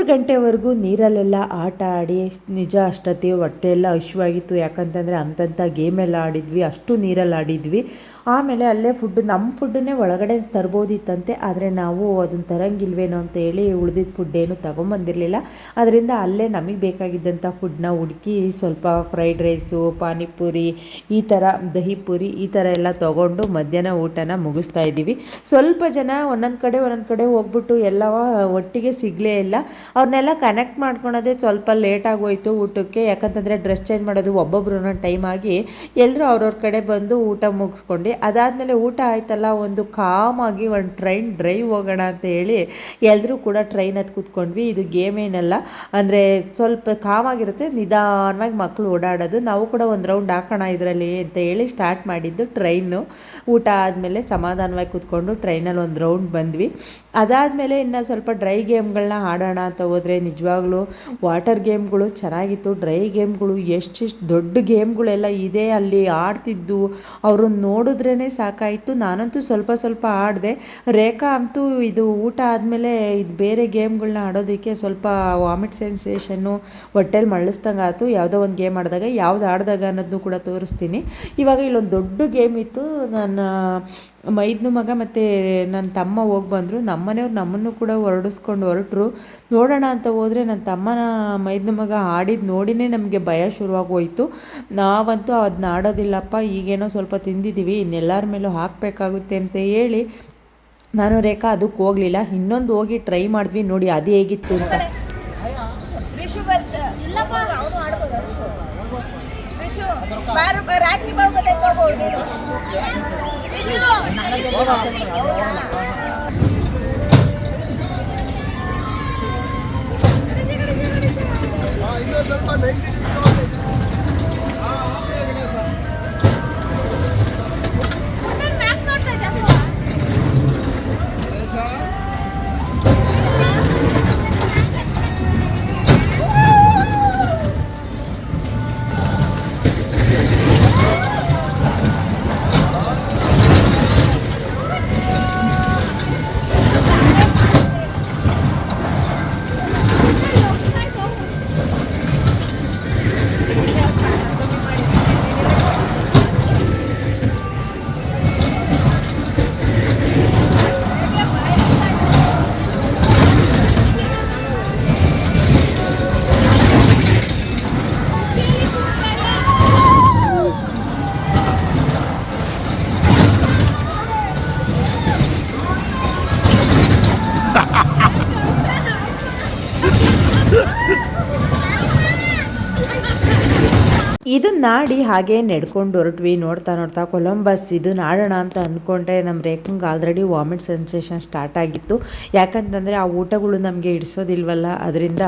A: ಗಂಟೆವರೆಗೂ ನೀರಲ್ಲೆಲ್ಲ ಆಟ ಆಡಿ ನಿಜ ಅಷ್ಟೊತ್ತಿ ಹೊಟ್ಟೆ ಎಲ್ಲ ಹಶ್ವಾಗಿತ್ತು. ಯಾಕಂತಂದರೆ ಅಂಥಂಥ ಗೇಮೆಲ್ಲ ಆಡಿದ್ವಿ, ಅಷ್ಟು ನೀರಲ್ಲಿ ಆಡಿದ್ವಿ. ಆಮೇಲೆ ಅಲ್ಲೇ ಫುಡ್, ನಮ್ಮ ಫುಡ್ಡನ್ನೇ ಒಳಗಡೆ ತರ್ಬೋದಿತ್ತಂತೆ, ಆದರೆ ನಾವು ಅದನ್ನು ತರಂಗಿಲ್ವೇನೋ ಅಂತ ಹೇಳಿ ಉಳಿದಿದ್ದ ಫುಡ್ ಏನು ತೊಗೊಂಬಂದಿರಲಿಲ್ಲ. ಅದರಿಂದ ಅಲ್ಲೇ ನಮಗೆ ಬೇಕಾಗಿದ್ದಂಥ ಫುಡ್ನ ಹುಡುಕಿ ಸ್ವಲ್ಪ ಫ್ರೈಡ್ ರೈಸು, ಪಾನಿಪುರಿ, ಈ ಥರ ದಹಿ ಪೂರಿ ಈ ಥರ ಎಲ್ಲ ತೊಗೊಂಡು ಮಧ್ಯಾಹ್ನ ಊಟನ ಮುಗಿಸ್ತಾ ಇದ್ದೀವಿ. ಸ್ವಲ್ಪ ಜನ ಒಂದೊಂದು ಕಡೆ ಹೋಗ್ಬಿಟ್ಟು ಎಲ್ಲವ ಒಟ್ಟಿಗೆ ಸಿಗಲೇ ಇಲ್ಲ. ಅವ್ರನ್ನೆಲ್ಲ ಕನೆಕ್ಟ್ ಮಾಡ್ಕೊಳೋದೇ ಸ್ವಲ್ಪ ಲೇಟಾಗೋಯಿತು ಊಟಕ್ಕೆ. ಯಾಕಂತಂದರೆ ಡ್ರೆಸ್ ಚೇಂಜ್ ಮಾಡೋದು ಒಬ್ಬೊಬ್ರು ಟೈಮ್ ಆಗಿ ಎಲ್ಲರೂ ಅವ್ರವ್ರ ಕಡೆ ಬಂದು ಊಟ ಮುಗಿಸ್ಕೊಂಡು ಅದಾದಮೇಲೆ ಊಟ ಆಯ್ತಲ್ಲ, ಒಂದು ಕಾಮಾಗಿ ಒಂದು ಟ್ರೈನ್ ಡ್ರೈವ್ ಹೋಗೋಣ ಅಂತ ಹೇಳಿ ಎಲ್ಲರೂ ಕೂಡ ಟ್ರೈನ್ ಹತ್ತು ಕೂತ್ಕೊಂಡ್ವಿ. ಇದು ಗೇಮ್ ಏನಲ್ಲ, ಅಂದರೆ ಸ್ವಲ್ಪ ಕಾಮಾಗಿರುತ್ತೆ, ನಿಧಾನವಾಗಿ ಮಕ್ಕಳು ಓಡಾಡೋದು. ನಾವು ಕೂಡ ಒಂದು ರೌಂಡ್ ಹಾಕೋಣ ಇದರಲ್ಲಿ ಅಂತ ಹೇಳಿ ಸ್ಟಾರ್ಟ್ ಮಾಡಿದ್ದು ಟ್ರೈನು. ಊಟ ಆದಮೇಲೆ ಸಮಾಧಾನವಾಗಿ ಕೂತ್ಕೊಂಡು ಟ್ರೈನಲ್ಲಿ ಒಂದು ರೌಂಡ್ ಬಂದ್ವಿ. ಅದಾದಮೇಲೆ ಇನ್ನು ಸ್ವಲ್ಪ ಡ್ರೈ ಗೇಮ್ಗಳನ್ನ ಆಡೋಣ ಅಂತ ಹೋದರೆ ನಿಜವಾಗ್ಲೂ ವಾಟರ್ ಗೇಮ್ಗಳು ಚೆನ್ನಾಗಿತ್ತು. ಡ್ರೈ ಗೇಮ್ಗಳು ಎಷ್ಟೆಷ್ಟು ದೊಡ್ಡ ಗೇಮ್ಗಳೆಲ್ಲ ಇದೆ ಅಲ್ಲಿ ಆಡ್ತಿದ್ದು, ಅವ್ರನ್ನ ನೋಡಿದ್ರೇ ಸಾಕಾಯಿತು. ನಾನಂತೂ ಸ್ವಲ್ಪ ಸ್ವಲ್ಪ ಆಡಿದೆ. ರೇಖಾ ಅಂತೂ ಇದು ಊಟ ಆದಮೇಲೆ ಇದು ಬೇರೆ ಗೇಮ್ಗಳನ್ನ ಆಡೋದಕ್ಕೆ ಸ್ವಲ್ಪ ವಾಮಿಟ್ ಸೆನ್ಸೇಷನ್ನು, ಹೊಟ್ಟೆಲಿ ಮಳ್ಳಿಸ್ದಂಗೆ ಆಯಿತು. ಯಾವುದೋ ಒಂದು ಗೇಮ್ ಆಡಿದಾಗ ಯಾವ್ದು ಆಡಿದಾಗ ಅನ್ನೋದನ್ನು ಕೂಡ ತೋರಿಸ್ತೀನಿ. ಇವಾಗ ಇಲ್ಲೊಂದು ದೊಡ್ಡ ಗೇಮ್ ಇತ್ತು. ನನ್ನ ಮೈದ್ನ ಮಗ ಮತ್ತು ನನ್ನ ತಮ್ಮ ಹೋಗಿ ಬಂದರು. ನಮ್ಮನೆಯವ್ರು ನಮ್ಮನ್ನು ಕೂಡ ಹೊರಟರು. ನೋಡೋಣ ಅಂತ ಹೋದರೆ ನನ್ನ ತಮ್ಮನ ಮೈದ್ನ ಮಗ ಆಡಿದ್ದು ನೋಡಿನೇ ನಮಗೆ ಭಯ ಶುರುವಾಗೋಯ್ತು. ನಾವಂತೂ ಅದನ್ನ ಆಡೋದಿಲ್ಲಪ್ಪ, ಈಗೇನೋ ಸ್ವಲ್ಪ ತಿಂದಿದ್ದೀವಿ, ಇನ್ನೆಲ್ಲರ ಮೇಲೂ ಹಾಕಬೇಕಾಗುತ್ತೆ ಅಂತ ಹೇಳಿ ನಾನು ರೇಖಾ ಅದಕ್ಕೆ ಹೋಗಲಿಲ್ಲ. ಇನ್ನೊಂದು ಹೋಗಿ ಟ್ರೈ ಮಾಡಿದ್ವಿ, ನೋಡಿ ಅದು ಹೇಗಿತ್ತು ಅಂತ. ಇದನ್ನ ನಾಡಿ ಹಾಗೆ ನಡ್ಕೊಂಡು ಹೊರಟ್ವಿ. ನೋಡ್ತಾ ಕೊಲಂಬಸ್ ಇದನ್ನ ಆಡೋಣ ಅಂತ ಅಂದ್ಕೊಂಡ್ರೆ ನಮ್ಮ ರೇಖಂಗೆ ಆಲ್ರೆಡಿ ವಾಮಿಟ್ ಸೆನ್ಸೇಷನ್ ಸ್ಟಾರ್ಟ್ ಆಗಿತ್ತು. ಯಾಕಂತಂದರೆ ಆ ಊಟಗಳು ನಮಗೆ ಇಡಿಸೋದಿಲ್ವಲ್ಲ, ಅದರಿಂದ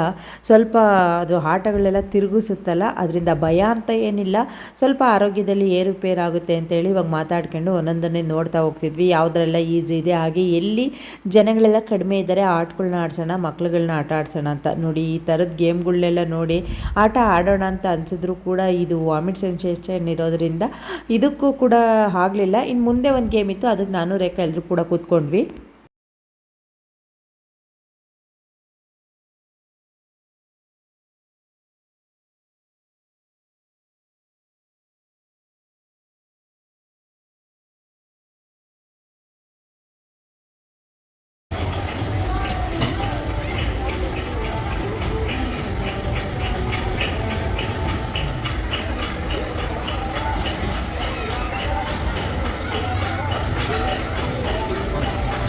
A: ಸ್ವಲ್ಪ ಅದು ಆಟಗಳೆಲ್ಲ ತಿರುಗಿಸುತ್ತಲ್ಲ, ಅದರಿಂದ ಭಯ ಅಂತ ಏನಿಲ್ಲ, ಸ್ವಲ್ಪ ಆರೋಗ್ಯದಲ್ಲಿ ಏರುಪೇರಾಗುತ್ತೆ ಅಂತೇಳಿ ಇವಾಗ ಮಾತಾಡ್ಕೊಂಡು ಒಂದೊಂದನ್ನೇ ನೋಡ್ತಾ ಹೋಗ್ತಿದ್ವಿ. ಯಾವುದರೆಲ್ಲ ಈಸಿ ಇದೆ, ಹಾಗೆ ಎಲ್ಲಿ ಜನಗಳೆಲ್ಲ ಕಡಿಮೆ ಇದ್ದಾರೆ ಆಟಗಳನ್ನ ಆಡ್ಸೋಣ, ಮಕ್ಳುಗಳನ್ನ ಆಟ ಆಡ್ಸೋಣ ಅಂತ. ನೋಡಿ ಈ ಥರದ ಗೇಮ್ಗಳನ್ನೆಲ್ಲ ನೋಡಿ ಆಟ ಆಡೋಣ ಅಂತ ಅನಿಸಿದ್ರು ಕೂಡ ಇದು ವಾಮಿಟ್ ಸೆನ್ಸೇಷನ್ ಇರೋದ್ರಿಂದ ಇದಕ್ಕೂ ಕೂಡ ಆಗಲಿಲ್ಲ. ಇನ್ನು ಮುಂದೆ ಒಂದು ಗೇಮ್ ಇತ್ತು, ಅದಕ್ಕೆ ನಾನು ರೇಖಾ ಎಲ್ಲರೂ ಕೂಡ ಕೂತ್ಕೊಂಡ್ವಿ.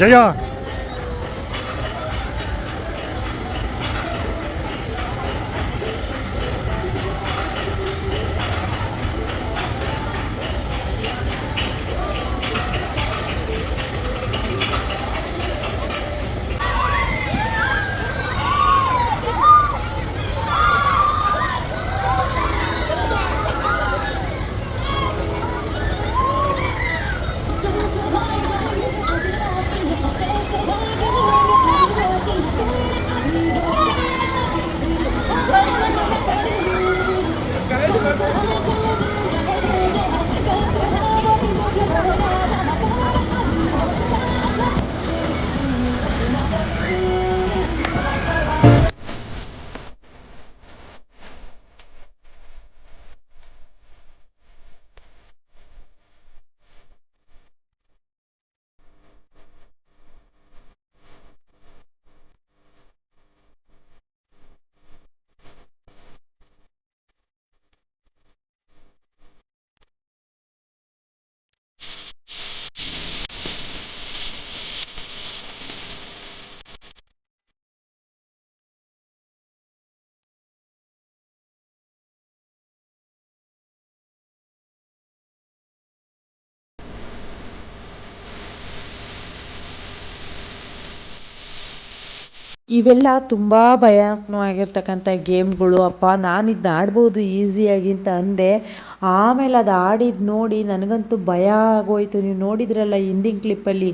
C: ಜಯ
D: ಇವೆಲ್ಲ ತುಂಬ ಭಯಾನಕವಾಗಿರ್ತಕ್ಕಂಥ ಗೇಮ್ಗಳು. ಅಪ್ಪ ನಾನು ಇದನ್ನ ಆಡ್ಬೋದು ಈಸಿಯಾಗಿ ಅಂತ ಅಂದೆ. ಆಮೇಲೆ ಅದು ಆಡಿದ್ದು ನೋಡಿ ನನಗಂತೂ ಭಯ ಆಗೋಯ್ತು. ನೀವು ನೋಡಿದ್ರಲ್ಲ ಹಿಂದಿನ ಕ್ಲಿಪ್ಪಲ್ಲಿ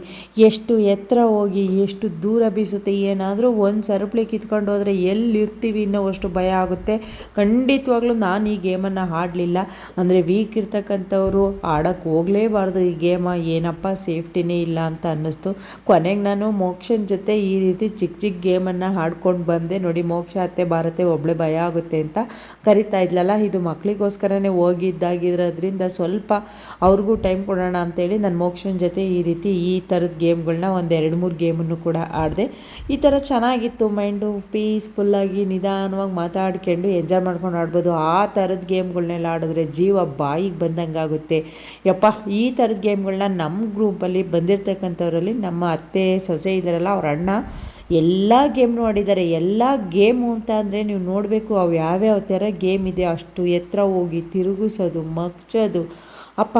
D: ಎಷ್ಟು ಎತ್ತರ ಹೋಗಿ ಎಷ್ಟು ದೂರ ಬೀಸುತ್ತೆ. ಏನಾದರೂ ಒಂದು ಸರಪಳಿ ಕಿತ್ಕೊಂಡು ಹೋದರೆ ಎಲ್ಲಿರ್ತೀವಿ ಅನ್ನೋ ಅಷ್ಟು ಭಯ ಆಗುತ್ತೆ. ಖಂಡಿತವಾಗ್ಲೂ ನಾನು ಈ ಗೇಮನ್ನು ಆಡಲಿಲ್ಲ. ಅಂದರೆ ವೀಕ್ ಇರ್ತಕ್ಕಂಥವ್ರು ಆಡೋಕ್ಕೆ ಹೋಗಲೇಬಾರ್ದು ಈ ಗೇಮ. ಏನಪ್ಪ ಸೇಫ್ಟಿನೇ ಇಲ್ಲ ಅಂತ ಅನ್ನಿಸ್ತು. ಕೊನೆಗೆ ನಾನು ಮೋಕ್ಷನ ಜೊತೆ ಈ ರೀತಿ ಚಿಕ್ಕ ಚಿಕ್ಕ ಗೇಮನ್ನು ಆಡ್ಕೊಂಡು ಬಂದೆ. ನೋಡಿ ಮೋಕ್ಷ ಅತ್ತೆ ಭಾರತೆ ಒಬ್ಬಳೆ ಭಯ ಆಗುತ್ತೆ ಅಂತ ಕರಿತಾ ಇದ್ಲಲ್ಲ, ಇದು ಮಕ್ಕಳಿಗೋಸ್ಕರನೇ ಹೋಗಿದ್ದಾಗಿರೋದ್ರಿಂದ ಸ್ವಲ್ಪ ಅವ್ರಿಗೂ ಟೈಮ್ ಕೊಡೋಣ ಅಂತೇಳಿ ನಾನು ಮೋಕ್ಷನ ಜೊತೆ ಈ ರೀತಿ ಈ ಥರದ ಗೇಮ್ಗಳನ್ನ ಒಂದು 2-3 ಗೇಮನ್ನು ಕೂಡ ಆಡಿದೆ. ಈ ಥರ ಚೆನ್ನಾಗಿತ್ತು. ಮೈಂಡು ಪೀಸ್ಫುಲ್ಲಾಗಿ ನಿಧಾನವಾಗಿ ಮಾತಾಡ್ಕೊಂಡು ಎಂಜಾಯ್ ಮಾಡ್ಕೊಂಡು ಆಡ್ಬೋದು. ಆ ಥರದ ಗೇಮ್ಗಳನ್ನೆಲ್ಲ ಆಡಿದ್ರೆ ಜೀವ ಬಾಯಿಗೆ ಬಂದಂಗೆ ಆಗುತ್ತೆ. ಯಪ್ಪ, ಈ ಥರದ ಗೇಮ್ಗಳನ್ನ ನಮ್ಮ ಗ್ರೂಪಲ್ಲಿ ಬಂದಿರತಕ್ಕಂಥವ್ರಲ್ಲಿ ನಮ್ಮ ಅತ್ತೆ ಸೊಸೆ ಇದ್ದಾರಲ್ಲ, ಅವ್ರ ಅಣ್ಣ ಎಲ್ಲ ಗೇಮ್ನು ಆಡಿದ್ದಾರೆ. ಎಲ್ಲ ಗೇಮು ಅಂತ ಅಂದರೆ ನೀವು ನೋಡಬೇಕು ಅವು ಯಾವ್ಯಾವ ಥರ ಗೇಮ್ ಇದೆ. ಅಷ್ಟು ಎತ್ತರ ಹೋಗಿ ತಿರುಗಿಸೋದು, ಮಗ್ಚೋದು, ಅಪ್ಪ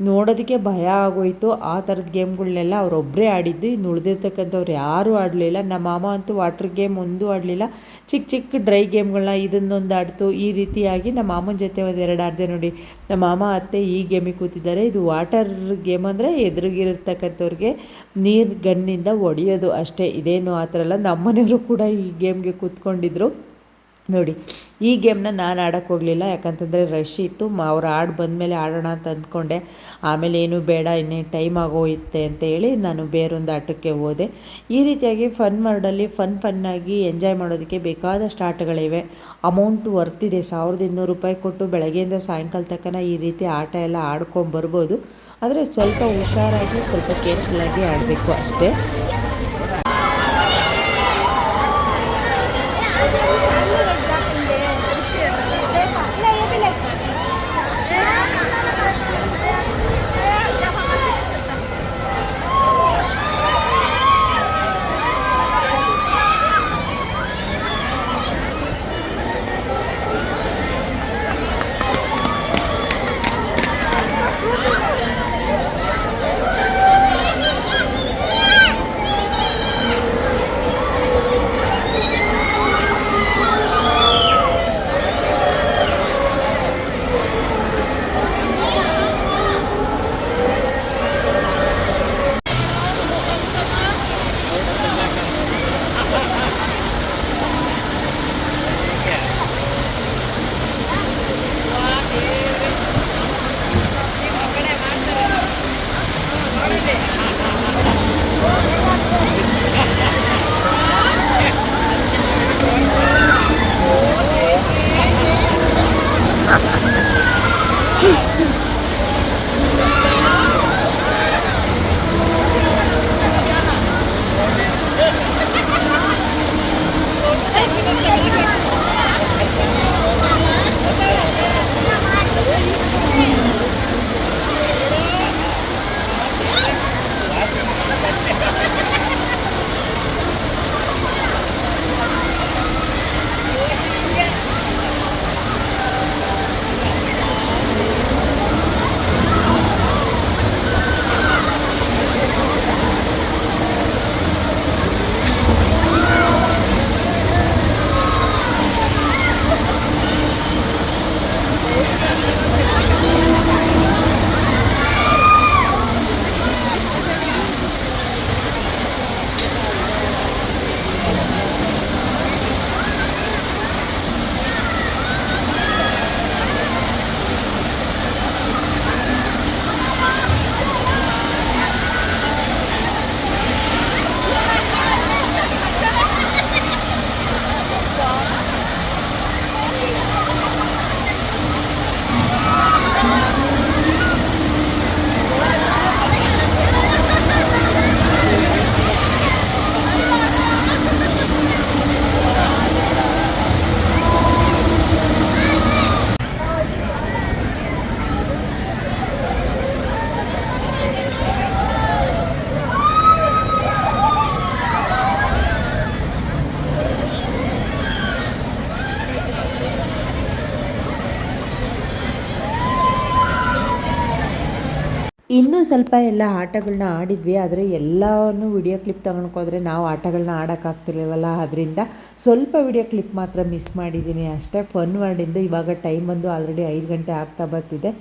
D: ನೋಡೋದಕ್ಕೆ ಭಯ ಆಗೋಯಿತು. ಆ ಥರದ ಗೇಮ್ಗಳನ್ನೆಲ್ಲ ಅವರೊಬ್ಬರೇ ಆಡಿದ್ದು. ಇನ್ನು ಉಳಿದಿರ್ತಕ್ಕಂಥವ್ರು ಯಾರೂ ಆಡಲಿಲ್ಲ. ನಮ್ಮ ಮಾಮ ಅಂತೂ ವಾಟ್ರ್ ಗೇಮ್ ಒಂದೂ ಆಡಲಿಲ್ಲ. ಚಿಕ್ಕ ಚಿಕ್ಕ ಡ್ರೈ ಗೇಮ್ಗಳನ್ನ ಇದನ್ನೊಂದು ಆಡ್ತು. ಈ ರೀತಿಯಾಗಿ ನಮ್ಮ ಮಾಮನ ಜೊತೆ 1-2 ಆಡಿದೆ. ನೋಡಿ ನಮ್ಮ ಮಾಮ ಅತ್ತೆ ಈ ಗೇಮಿಗೆ ಕೂತಿದ್ದಾರೆ. ಇದು ವಾಟರ್ ಗೇಮ್ ಅಂದರೆ ಎದುರಿಗಿರ್ತಕ್ಕಂಥವ್ರಿಗೆ ನೀರು ಗನ್ನಿಂದ ಹೊಡೆಯೋದು ಅಷ್ಟೇ. ಇದೇನು ಆ ಥರ ಎಲ್ಲ. ನಮ್ಮನೆಯವರು ಕೂಡ ಈ ಗೇಮ್ಗೆ ಕೂತ್ಕೊಂಡಿದ್ರು. ನೋಡಿ ಈ ಗೇಮ್ನ ನಾನು ಆಡೋಕ್ಕೆ ಹೋಗಲಿಲ್ಲ, ಯಾಕಂತಂದರೆ ರಶ್ ಇತ್ತು. ಅವ್ರು ಆಡಿ ಬಂದಮೇಲೆ ಆಡೋಣ ಅಂತ ಅಂದ್ಕೊಂಡೆ. ಆಮೇಲೆ ಏನು ಬೇಡ, ಇನ್ನೇನು ಟೈಮ್ ಆಗೋಯ್ತೆ ಅಂತ ಹೇಳಿ ನಾನು ಬೇರೊಂದು ಆಟಕ್ಕೆ ಹೋದೆ. ಈ ರೀತಿಯಾಗಿ ಫನ್ ವರ್ಡಲ್ಲಿ ಫನ್ನಾಗಿ ಎಂಜಾಯ್ ಮಾಡೋದಕ್ಕೆ ಬೇಕಾದಷ್ಟು ಆಟಗಳಿವೆ. ಅಮೌಂಟು ವರ್ತಿದೆ. 1200 ರೂಪಾಯಿ ಕೊಟ್ಟು ಬೆಳಗ್ಗೆಯಿಂದ ಸಾಯಂಕಾಲ ತನಕ ಈ ರೀತಿ ಆಟ ಎಲ್ಲ ಆಡ್ಕೊಂಬರ್ಬೋದು. ಆದರೆ ಸ್ವಲ್ಪ ಹುಷಾರಾಗಿ ಸ್ವಲ್ಪ ಕೇರ್ಫುಲ್ಲಾಗಿ ಆಡಬೇಕು ಅಷ್ಟೇ. ಇನ್ನೂ ಸ್ವಲ್ಪ ಎಲ್ಲ ಆಟಗಳನ್ನ ಆಡಿದ್ವಿ, ಆದರೆ ಎಲ್ಲನೂ ವಿಡಿಯೋ ಕ್ಲಿಪ್ ತಗೊಂಡ್ಕೋದ್ರೆ ನಾವು ಆಟಗಳನ್ನ ಆಡೋಕ್ಕಾಗ್ತಿರ್ಲಿಲ್ವಲ್ಲ, ಅದರಿಂದ ಸ್ವಲ್ಪ ವಿಡಿಯೋ ಕ್ಲಿಪ್ ಮಾತ್ರ ಮಿಸ್ ಮಾಡಿದ್ದೀನಿ ಅಷ್ಟೇ. ಫನ್ ವರ್ಡಿಂದು ಇವಾಗ ಟೈಮ್ ಬಂದು ಆಲ್ರೆಡಿ 5 ಗಂಟೆ ಆಗ್ತಾ ಬರ್ತಿದೆ.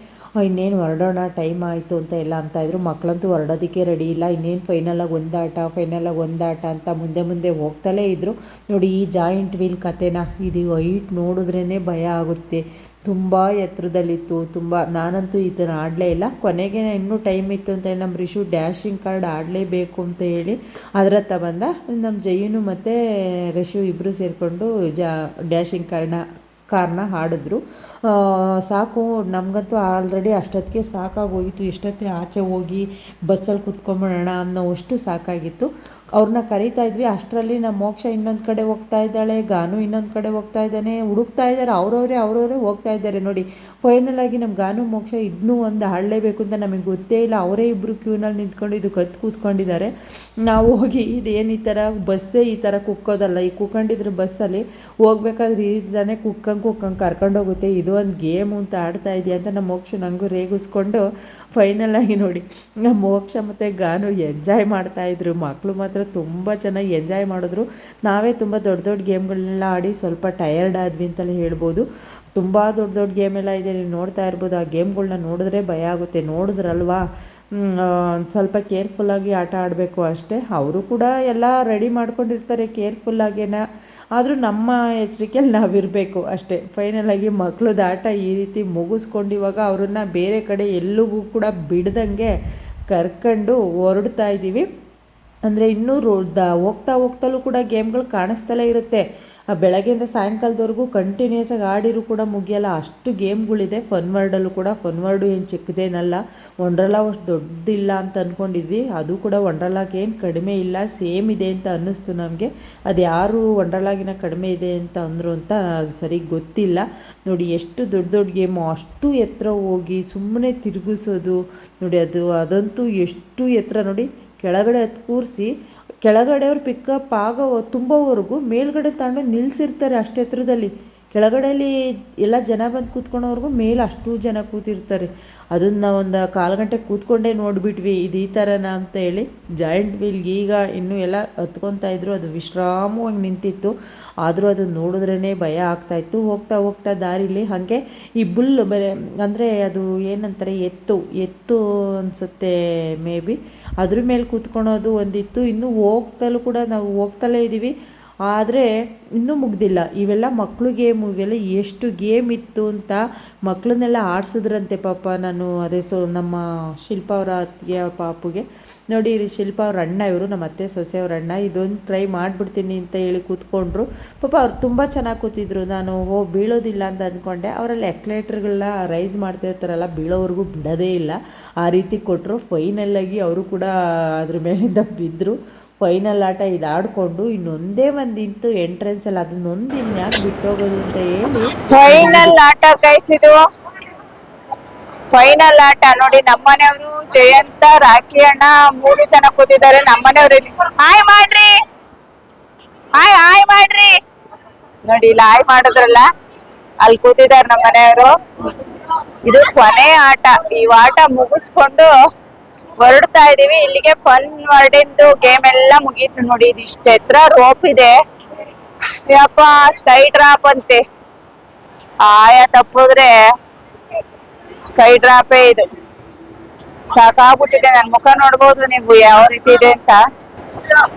D: ಇನ್ನೇನು ಹೊರಡೋಣ, ಟೈಮ್ ಆಯಿತು ಅಂತ ಎಲ್ಲ ಅಂತಾಯಿದ್ರು. ಮಕ್ಕಳಂತೂ ಹೊರಡೋದಕ್ಕೆ ರೆಡಿ ಇಲ್ಲ. ಇನ್ನೇನು ಫೈನಲಾಗಿ ಒಂದಾಟ ಅಂತ ಮುಂದೆ ಹೋಗ್ತಲೇ ಇದ್ದರು. ನೋಡಿ ಈ ಜಾಯಿಂಟ್ ವೀಲ್ ಕತೆನ, ಇದು ಹೈಟ್ ನೋಡಿದ್ರೇ ಭಯ ಆಗುತ್ತೆ. ತುಂಬ ಎತ್ತರದಲ್ಲಿತ್ತು. ನಾನಂತೂ ಇದನ್ನು ಆಡಲೇ ಇಲ್ಲ. ಕೊನೆಗೆ ಇನ್ನೂ ಟೈಮ್ ಇತ್ತು ಅಂತ ಹೇಳಿ ನಮ್ಮ ರಿಷು ಡ್ಯಾಶಿಂಗ್ ಕಾರ್ಡ್ ಆಡಲೇಬೇಕು ಅಂತ ಹೇಳಿ ಅದರ ಹತ್ರ ಬಂದ. ನಮ್ಮ ಜೈನು ಮತ್ತು ರಿಷು ಇಬ್ಬರು ಸೇರಿಕೊಂಡು ಡ್ಯಾಶಿಂಗ್ ಕಾರ್ನ ಆಡಿದ್ರು. ಸಾಕು, ನಮಗಂತೂ ಆಲ್ರೆಡಿ ಅಷ್ಟೊತ್ತಿಗೆ ಸಾಕಾಗೋಗಿತ್ತು. ಎಷ್ಟೊತ್ತಿಗೆ ಆಚೆ ಹೋಗಿ ಬಸ್ಸಲ್ಲಿ ಕುತ್ಕೊಂಬಿಡೋಣ ಅನ್ನೋವಷ್ಟು ಸಾಕಾಗಿತ್ತು. ಅವ್ರನ್ನ ಕರೀತಾ ಇದ್ವಿ. ಅಷ್ಟರಲ್ಲಿ ನಮ್ಮ ಮೋಕ್ಷ ಇನ್ನೊಂದು ಕಡೆ ಹೋಗ್ತಾ ಇದ್ದಾಳೆ, ಗಾನು ಇನ್ನೊಂದು ಕಡೆ ಹೋಗ್ತಾ ಇದ್ದಾನೆ. ಹುಡುಕ್ತಾ ಇದ್ದಾರೆ, ಅವರವರೇ ಹೋಗ್ತಾ ಇದ್ದಾರೆ. ನೋಡಿ ಫೈನಲ್ ಆಗಿ ನಮ್ಮ ಗಾನು ಮೋಕ್ಷ ಇದನ್ನೂ ಒಂದು ಆಡಲೇಬೇಕು ಅಂತ ನಮಗೆ ಗೊತ್ತೇ ಇಲ್ಲ. ಅವರೇ ಇಬ್ಬರು ಕ್ಯೂನಲ್ಲಿ ನಿಂತ್ಕೊಂಡು ಇದು ಕೂತ್ಕೊಂಡಿದ್ದಾರೆ. ನಾವು ಹೋಗಿ ಇದೇನು ಈ ಥರ ಬಸ್ಸೇ ಈ ಥರ ಕುಕ್ಕೋದಲ್ಲ, ಈ ಕುಕ್ಕೊಂಡಿದ್ರೆ ಬಸ್ಸಲ್ಲಿ ಹೋಗ್ಬೇಕಾದ್ರೆ ಈ ರೀತಿದಾನೆ ಕುಕ್ಕಂಗೆ ಕರ್ಕೊಂಡೋಗುತ್ತೆ. ಇದು ಒಂದು ಗೇಮು ಅಂತ ಆಡ್ತಾ ಇದೆಯಾ ಅಂತ ನಮ್ಮ ಮೋಕ್ಷ ನನಗೂ ರೇಗಿಸ್ಕೊಂಡು ಫೈನಲಾಗಿ ನೋಡಿ ನಮ್ಮ ಮೋಕ್ಷ ಮತ್ತು ಗಾನು ಎಂಜಾಯ್ ಮಾಡ್ತಾಯಿದ್ರು. ಮಕ್ಕಳು ಮಾತ್ರ ತುಂಬ ಚೆನ್ನಾಗಿ ಎಂಜಾಯ್ ಮಾಡಿದ್ರು. ನಾವೇ ತುಂಬ ದೊಡ್ಡ ಗೇಮ್ಗಳನ್ನೆಲ್ಲ ಆಡಿ ಸ್ವಲ್ಪ ಟಯರ್ಡ್ ಆದ್ವಿ ಅಂತಲೇ ಹೇಳ್ಬೋದು. ತುಂಬ ದೊಡ್ಡ ಗೇಮೆಲ್ಲ ಇದೆ, ನೀವು ನೋಡ್ತಾ ಇರ್ಬೋದು. ಆ ಗೇಮ್ಗಳನ್ನ ನೋಡಿದ್ರೆ ಭಯ ಆಗುತ್ತೆ. ನೋಡಿದ್ರಲ್ವಾ, ಸ್ವಲ್ಪ ಕೇರ್ಫುಲ್ಲಾಗಿ ಆಟ ಆಡಬೇಕು ಅಷ್ಟೇ. ಅವರು ಕೂಡ ಎಲ್ಲ ರೆಡಿ ಮಾಡ್ಕೊಂಡಿರ್ತಾರೆ ಕೇರ್ಫುಲ್ಲಾಗೇನ, ಆದರೂ ನಮ್ಮ ಎಚ್ಚರಿಕೆಯಲ್ಲಿ ನಾವಿರಬೇಕು ಅಷ್ಟೇ. ಫೈನಲಾಗಿ ಮಕ್ಕಳದ್ದು ಆಟ ಈ ರೀತಿ ಮುಗಿಸ್ಕೊಂಡು ಇವಾಗ ಅವ್ರನ್ನ ಬೇರೆ ಕಡೆ ಎಲ್ಲಿಗೂ ಕೂಡ ಬಿಡ್ದಂಗೆ ಕರ್ಕೊಂಡು ಹೊರಡ್ತಾ ಇದ್ದೀವಿ. ಅಂದರೆ ಇನ್ನೂ ಹೋಗ್ತಲೂ ಕೂಡ ಗೇಮ್ಗಳು ಕಾಣಿಸ್ತಲೇ ಇರುತ್ತೆ. ಬೆಳಗ್ಗೆಯಿಂದ ಸಾಯಂಕಾಲದವರೆಗೂ ಕಂಟಿನ್ಯೂಸ್ ಆಗಿ ಆಡಿರೂ ಕೂಡ ಮುಗಿಯಲ್ಲ, ಅಷ್ಟು ಗೇಮ್ಗಳಿದೆ. ಫನ್ ವರ್ಡಲ್ಲೂ ಕೂಡ, ಫನ್ ವರ್ಡು ಏನು ಚಿಕ್ಕದೇನಲ್ಲ. ವಂಡರ್ಲಾ ಅಷ್ಟು ದೊಡ್ಡದಿಲ್ಲ ಅಂತ ಅಂದ್ಕೊಂಡಿದ್ವಿ, ಅದು ಕೂಡ ವಂಡರ್ಲಾಗೆ ಏನು ಕಡಿಮೆ ಇಲ್ಲ, ಸೇಮ್ ಇದೆ ಅಂತ ಅನ್ನಿಸ್ತು ನಮಗೆ. ಅದು ಯಾರು ವಂಡರ್ಲಾಗಿನ ಕಡಿಮೆ ಇದೆ ಅಂತ ಅಂದರು ಅಂತ ಸರಿ ಗೊತ್ತಿಲ್ಲ. ನೋಡಿ ಎಷ್ಟು ದೊಡ್ಡ ಗೇಮು, ಅಷ್ಟು ಎತ್ತರ ಹೋಗಿ ಸುಮ್ಮನೆ ತಿರುಗಿಸೋದು ನೋಡಿ. ಅದಂತೂ ಎಷ್ಟು ಎತ್ತರ ನೋಡಿ. ಕೆಳಗಡೆ ಹತ್ತು ಕೂರಿಸಿ ಕೆಳಗಡೆಯವ್ರು ಪಿಕಪ್ ತುಂಬೋವರೆಗೂ ಮೇಲ್ಗಡೆ ತಗೊಂಡು ನಿಲ್ಲಿಸಿರ್ತಾರೆ ಅಷ್ಟು ಎತ್ತರದಲ್ಲಿ. ಕೆಳಗಡೆಯಲ್ಲಿ ಎಲ್ಲ ಜನ ಬಂದು ಕೂತ್ಕೊಳ್ಳೋವರೆಗೂ ಮೇಲೆ ಅಷ್ಟು ಜನ ಕೂತಿರ್ತಾರೆ. ಅದನ್ನು ನಾವು ಒಂದು 1/4 ಗಂಟೆ ಕೂತ್ಕೊಂಡೇ ನೋಡಿಬಿಟ್ವಿ, ಇದು ಈ ಥರನ ಅಂತ ಹೇಳಿ. ಜಾಯಿಂಟ್ ವೀಲ್ಗೆ ಈಗ ಇನ್ನೂ ಎಲ್ಲ ಹತ್ಕೊತಾ ಇದ್ರು, ಅದು ವಿಶ್ರಾಮವಾಗಿ ನಿಂತಿತ್ತು. ಆದರೂ ಅದು ನೋಡಿದ್ರೇ ಭಯ ಆಗ್ತಾಯಿತ್ತು. ಹೋಗ್ತಾ ದಾರಿಲಿ ಹಾಗೆ ಈ ಬುಲ್ ಅಂದರೆ ಅದು ಏನಂತಾರೆ, ಎತ್ತು ಅನಿಸುತ್ತೆ ಮೇ ಬಿ, ಅದ್ರ ಮೇಲೆ ಕೂತ್ಕೊಳೋದು ಒಂದಿತ್ತು. ಇನ್ನೂ ನಾವು ಹೋಗ್ತಲೇ ಇದ್ದೀವಿ, ಆದರೆ ಇನ್ನೂ ಮುಗ್ದಿಲ್ಲ. ಇವೆಲ್ಲ ಮಕ್ಕಳು ಗೇಮು, ಇವೆಲ್ಲ ಎಷ್ಟು ಗೇಮ್ ಇತ್ತು ಅಂತ ಮಕ್ಕಳನ್ನೆಲ್ಲ ಆಡಿಸಿದ್ರಂತೆ ಪಾಪ. ನಾನು ಅದೇ ನಮ್ಮ ಶಿಲ್ಪ ಅವರ ಅತ್ತಿಗೆ ಪಾಪುಗೆ ನೋಡಿ, ಶಿಲ್ಪ ಅವ್ರ ಅಣ್ಣ, ಇವರು ನಮ್ಮ ಅತ್ತೆ ಸೊಸೆ ಅವ್ರ ಅಣ್ಣ, ಇದೊಂದು ಟ್ರೈ ಮಾಡಿಬಿಡ್ತೀನಿ ಅಂತ ಹೇಳಿ ಕೂತ್ಕೊಂಡ್ರು. ಪಾಪ ಅವ್ರು ತುಂಬ ಚೆನ್ನಾಗಿ ಕೂತಿದ್ರು. ನಾನು ಬೀಳೋದಿಲ್ಲ ಅಂತ ಅಂದ್ಕೊಂಡೆ. ಅವರಲ್ಲಿ ಎಕ್ಲೇಟ್ರ್ಗಳನ್ನ ರೈಸ್ ಮಾಡ್ತಿರ್ತಾರಲ್ಲ, ಬೀಳೋವರೆಗೂ ಬಿಡೋದೇ ಇಲ್ಲ, ಆ ರೀತಿ ಕೊಟ್ಟರು. ಫೈನಲ್ಲಾಗಿ ಅವರು ಕೂಡ ಅದ್ರ ಮೇಲಿಂದ ಬಿದ್ದರು. ಫೈನಲ್ ಆಟ ಇದು ಆಡಿಕೊಂಡು ಇನ್ನೊಂದೇ ಒಂದಿಂತು ಎಂಟ್ರೆನ್ಸಲ್ಲಿ, ಅದನ್ನೊಂದು ಇನ್ಯಾಕೆ ಬಿಟ್ಟೋಗೋದು ಅಂತ ಹೇಳಿ
B: ಫೈನಲ್ ಆಟ ಗೈಸಿದು. ಫೈನಲ್ ಆಟ ನೋಡಿ. ನಮ್ಮನೆಯವರು ಜಯಂತ, ರಾಖಿ ಅಣ್ಣ 3 ಜನ ಕೂತಿದ್ದಾರೆ. ನಮ್ಮನೆಯವ್ರು ಹಾಯ್ ಮಾಡ್ರಿ ನೋಡಿ, ಇಲ್ಲಿ ಹಾಯ್ ಮಾಡಿದ್ರಲ್ಲ, ಅಲ್ಲಿ ಕೂತಿದ್ದಾರೆ ನಮ್ಮನೆಯವರು. ಇದು ಕೊನೆ ಆಟ. ಈ ಆಟ ಮುಗಿಸ್ಕೊಂಡು ಹೊರಡ್ತಾ ಇದೀವಿ. ಇಲ್ಲಿಗೆ ಫನ್ ವರ್ಡಿಂದು ಗೇಮ್ ಎಲ್ಲ ಮುಗೀತು ನೋಡಿ. ಇದಿಷ್ಟು ಎತ್ತರ ರೋಪ್ ಇದೆ, ಯಪ್ಪ, ಸ್ಕೈ ಡ್ರಾಪ್ ಅಂತೆ. ಆಯ ತಪ್ಪಿದ್ರೆ ಸ್ಕೈ ಡ್ರಾಪೇ ಇದು. ಸಾಕಾಗ್ಬಿಟ್ಟಿದೆ. ನನ್ನ ಮುಖ ನೋಡ್ಬೋದು ನೀವು ಯಾವ ರೀತಿ ಇದೆ ಅಂತ.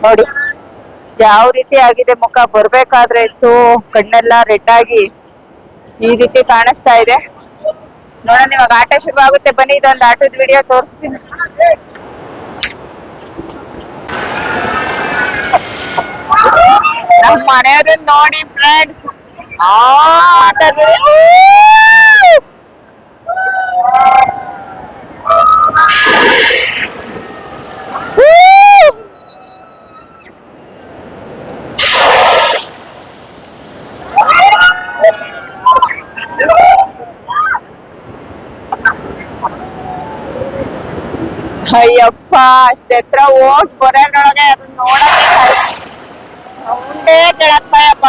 B: ನೋಡಿ ಯಾವ ರೀತಿ ಆಗಿದೆ ಮುಖ. ಬರ್ಬೇಕಾದ್ರೆ ಇತ್ತು ಕಣ್ಣೆಲ್ಲ ರೆಡ್ ಆಗಿ ಈ ರೀತಿ ಕಾಣಿಸ್ತಾ ಇದೆ. ನೋಡೋಣ ಇವಾಗ ಆಟ ಶುರು ಆಗುತ್ತೆ. ಬನ್ನಿ, ಇದೊಂದು ಆಟದ ವಿಡಿಯೋ ತೋರಿಸ್ತೀನಿ. ನಮ್ಮ ಮನೆಯವ್ರನ್ನ ನೋಡಿ ಫ್ರೆಂಡ್ಸ್, ಆಟದ ಅಯ್ಯಪ್ಪ, ಅಷ್ಟೆತ್ರ ಓಟ್ ಬರೋದ್ರೊಳಗೆ ಅದನ್ನ ನೋಡಕ್ಕೆ ಸೌಂಡೇ ಕೇಳತ್ತಪ್ಪ.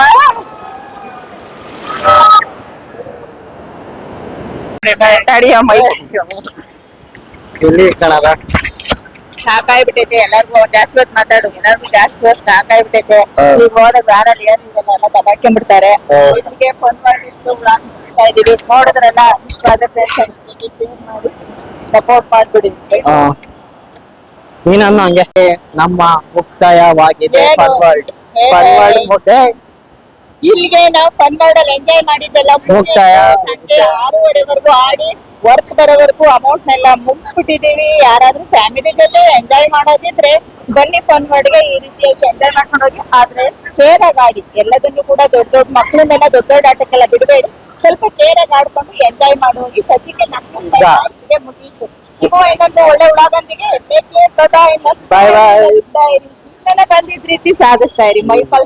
B: ತಡಿಯ ಮೈ
C: ಎಲ್ಲಿ ಕಾಣದ
B: ಸಾಕಾಗ್ಬಿಟ್ಟೈತೆ ಎಲ್ಲರಿಗೂ ಜಾಸ್ತಿ ಹೊತ್ತು ಮಾತಾಡೋದು ಎಲ್ಲರಿಗೂ ಜಾಸ್ತಿ ಹೊತ್ತು ಸಾಕಾಗ್ಬಿಟ್ಟೈತೆ ಈಗ ಹೋದಾಗ ವ್ಯಾನಲ್ಲಿ ಏನಿಲ್ಲ ಎಲ್ಲ ದಬಾಕೊಂಡ್ಬಿಡ್ತಾರೆ ಇದಕ್ಕೆ ಫೋನ್ ಮಾಡಿದ್ದು ವ್ಲಾಗ್ ಮುಗಿಸ್ತಾ ಇದೀವಿ ನೋಡಿದ್ರಲ್ಲ ಇಷ್ಟ ಆಗುತ್ತೆ ಶೇರ್ ಮಾಡಿ ಸಪೋರ್ಟ್ ಮಾಡ್ಬಿಡಿ
C: ನೀನನ್ನು ಹಂಗೆ ನಮ್ಮ ಮುಕ್ತಾಯವಾಗಿದೆ
B: ಏನು?
C: ಫಾರ್ವರ್ಡ್
B: ಏನು?
C: ಫಾರ್ವರ್ಡ್ ಮುದ್ದೆ
B: ಇಲ್ಲಿಗೆ ನಾವು ಫನ್ ಮಾಡಲ್ ಎಂಜಾಯ್ ಮಾಡಿದ್ದೆಲ್ಲ
C: ಮುಕ್ತಾಯ.
B: ಸಂಜೆ 6:30ವರೆಗೂ ಆಡಿ ವರ್ಕ್ ಬರೋವರೆಗೂ ಅಮೌಂಟ್ ನೆಲ್ಲ ಮುಗಿಸ್ಬಿಟ್ಟಿದೀವಿ. ಯಾರಾದ್ರೂ ಫ್ಯಾಮಿಲಿ ಜೊತೆ ಎಂಜಾಯ್ ಮಾಡೋದಿದ್ರೆ ಬನ್ನಿ ಫನ್ ಮಾಡಿಗೆ ಈ ರೀತಿಯಾಗಿ ಎಂಜಾಯ್ ಮಾಡ್ಕೊಂಡು ಹೋಗಿ. ಆದ್ರೆ ಕೇರ್ ಆಗಿ ಆಡಿ, ಎಲ್ಲದನ್ನು ಕೂಡ ದೊಡ್ಡ ದೊಡ್ಡ ಮಕ್ಕಳನ್ನೆಲ್ಲ ದೊಡ್ಡ ದೊಡ್ಡ ಆಟಕ್ಕೆಲ್ಲ ಬಿಡಬೇಡಿ, ಸ್ವಲ್ಪ ಕೇರ್ ಆಗಿ ಆಡ್ಕೊಂಡು ಎಂಜಾಯ್ ಮಾಡಿ ಹೋಗಿ. ಸದ್ಯಕ್ಕೆ ನಮಗೆ ಮುಗೀತು. ಸಿಗೋ ಇನ್ನೊಂದು ಒಳ್ಳೆ ಉಳಾಗಂದಿಗೆ
C: Bye bye.
B: ಬಂದಿದ್ ರೀತಿ ಸಾಗಿಸ್ತಾ ಇರಿ. ಮೈಪಾಲ್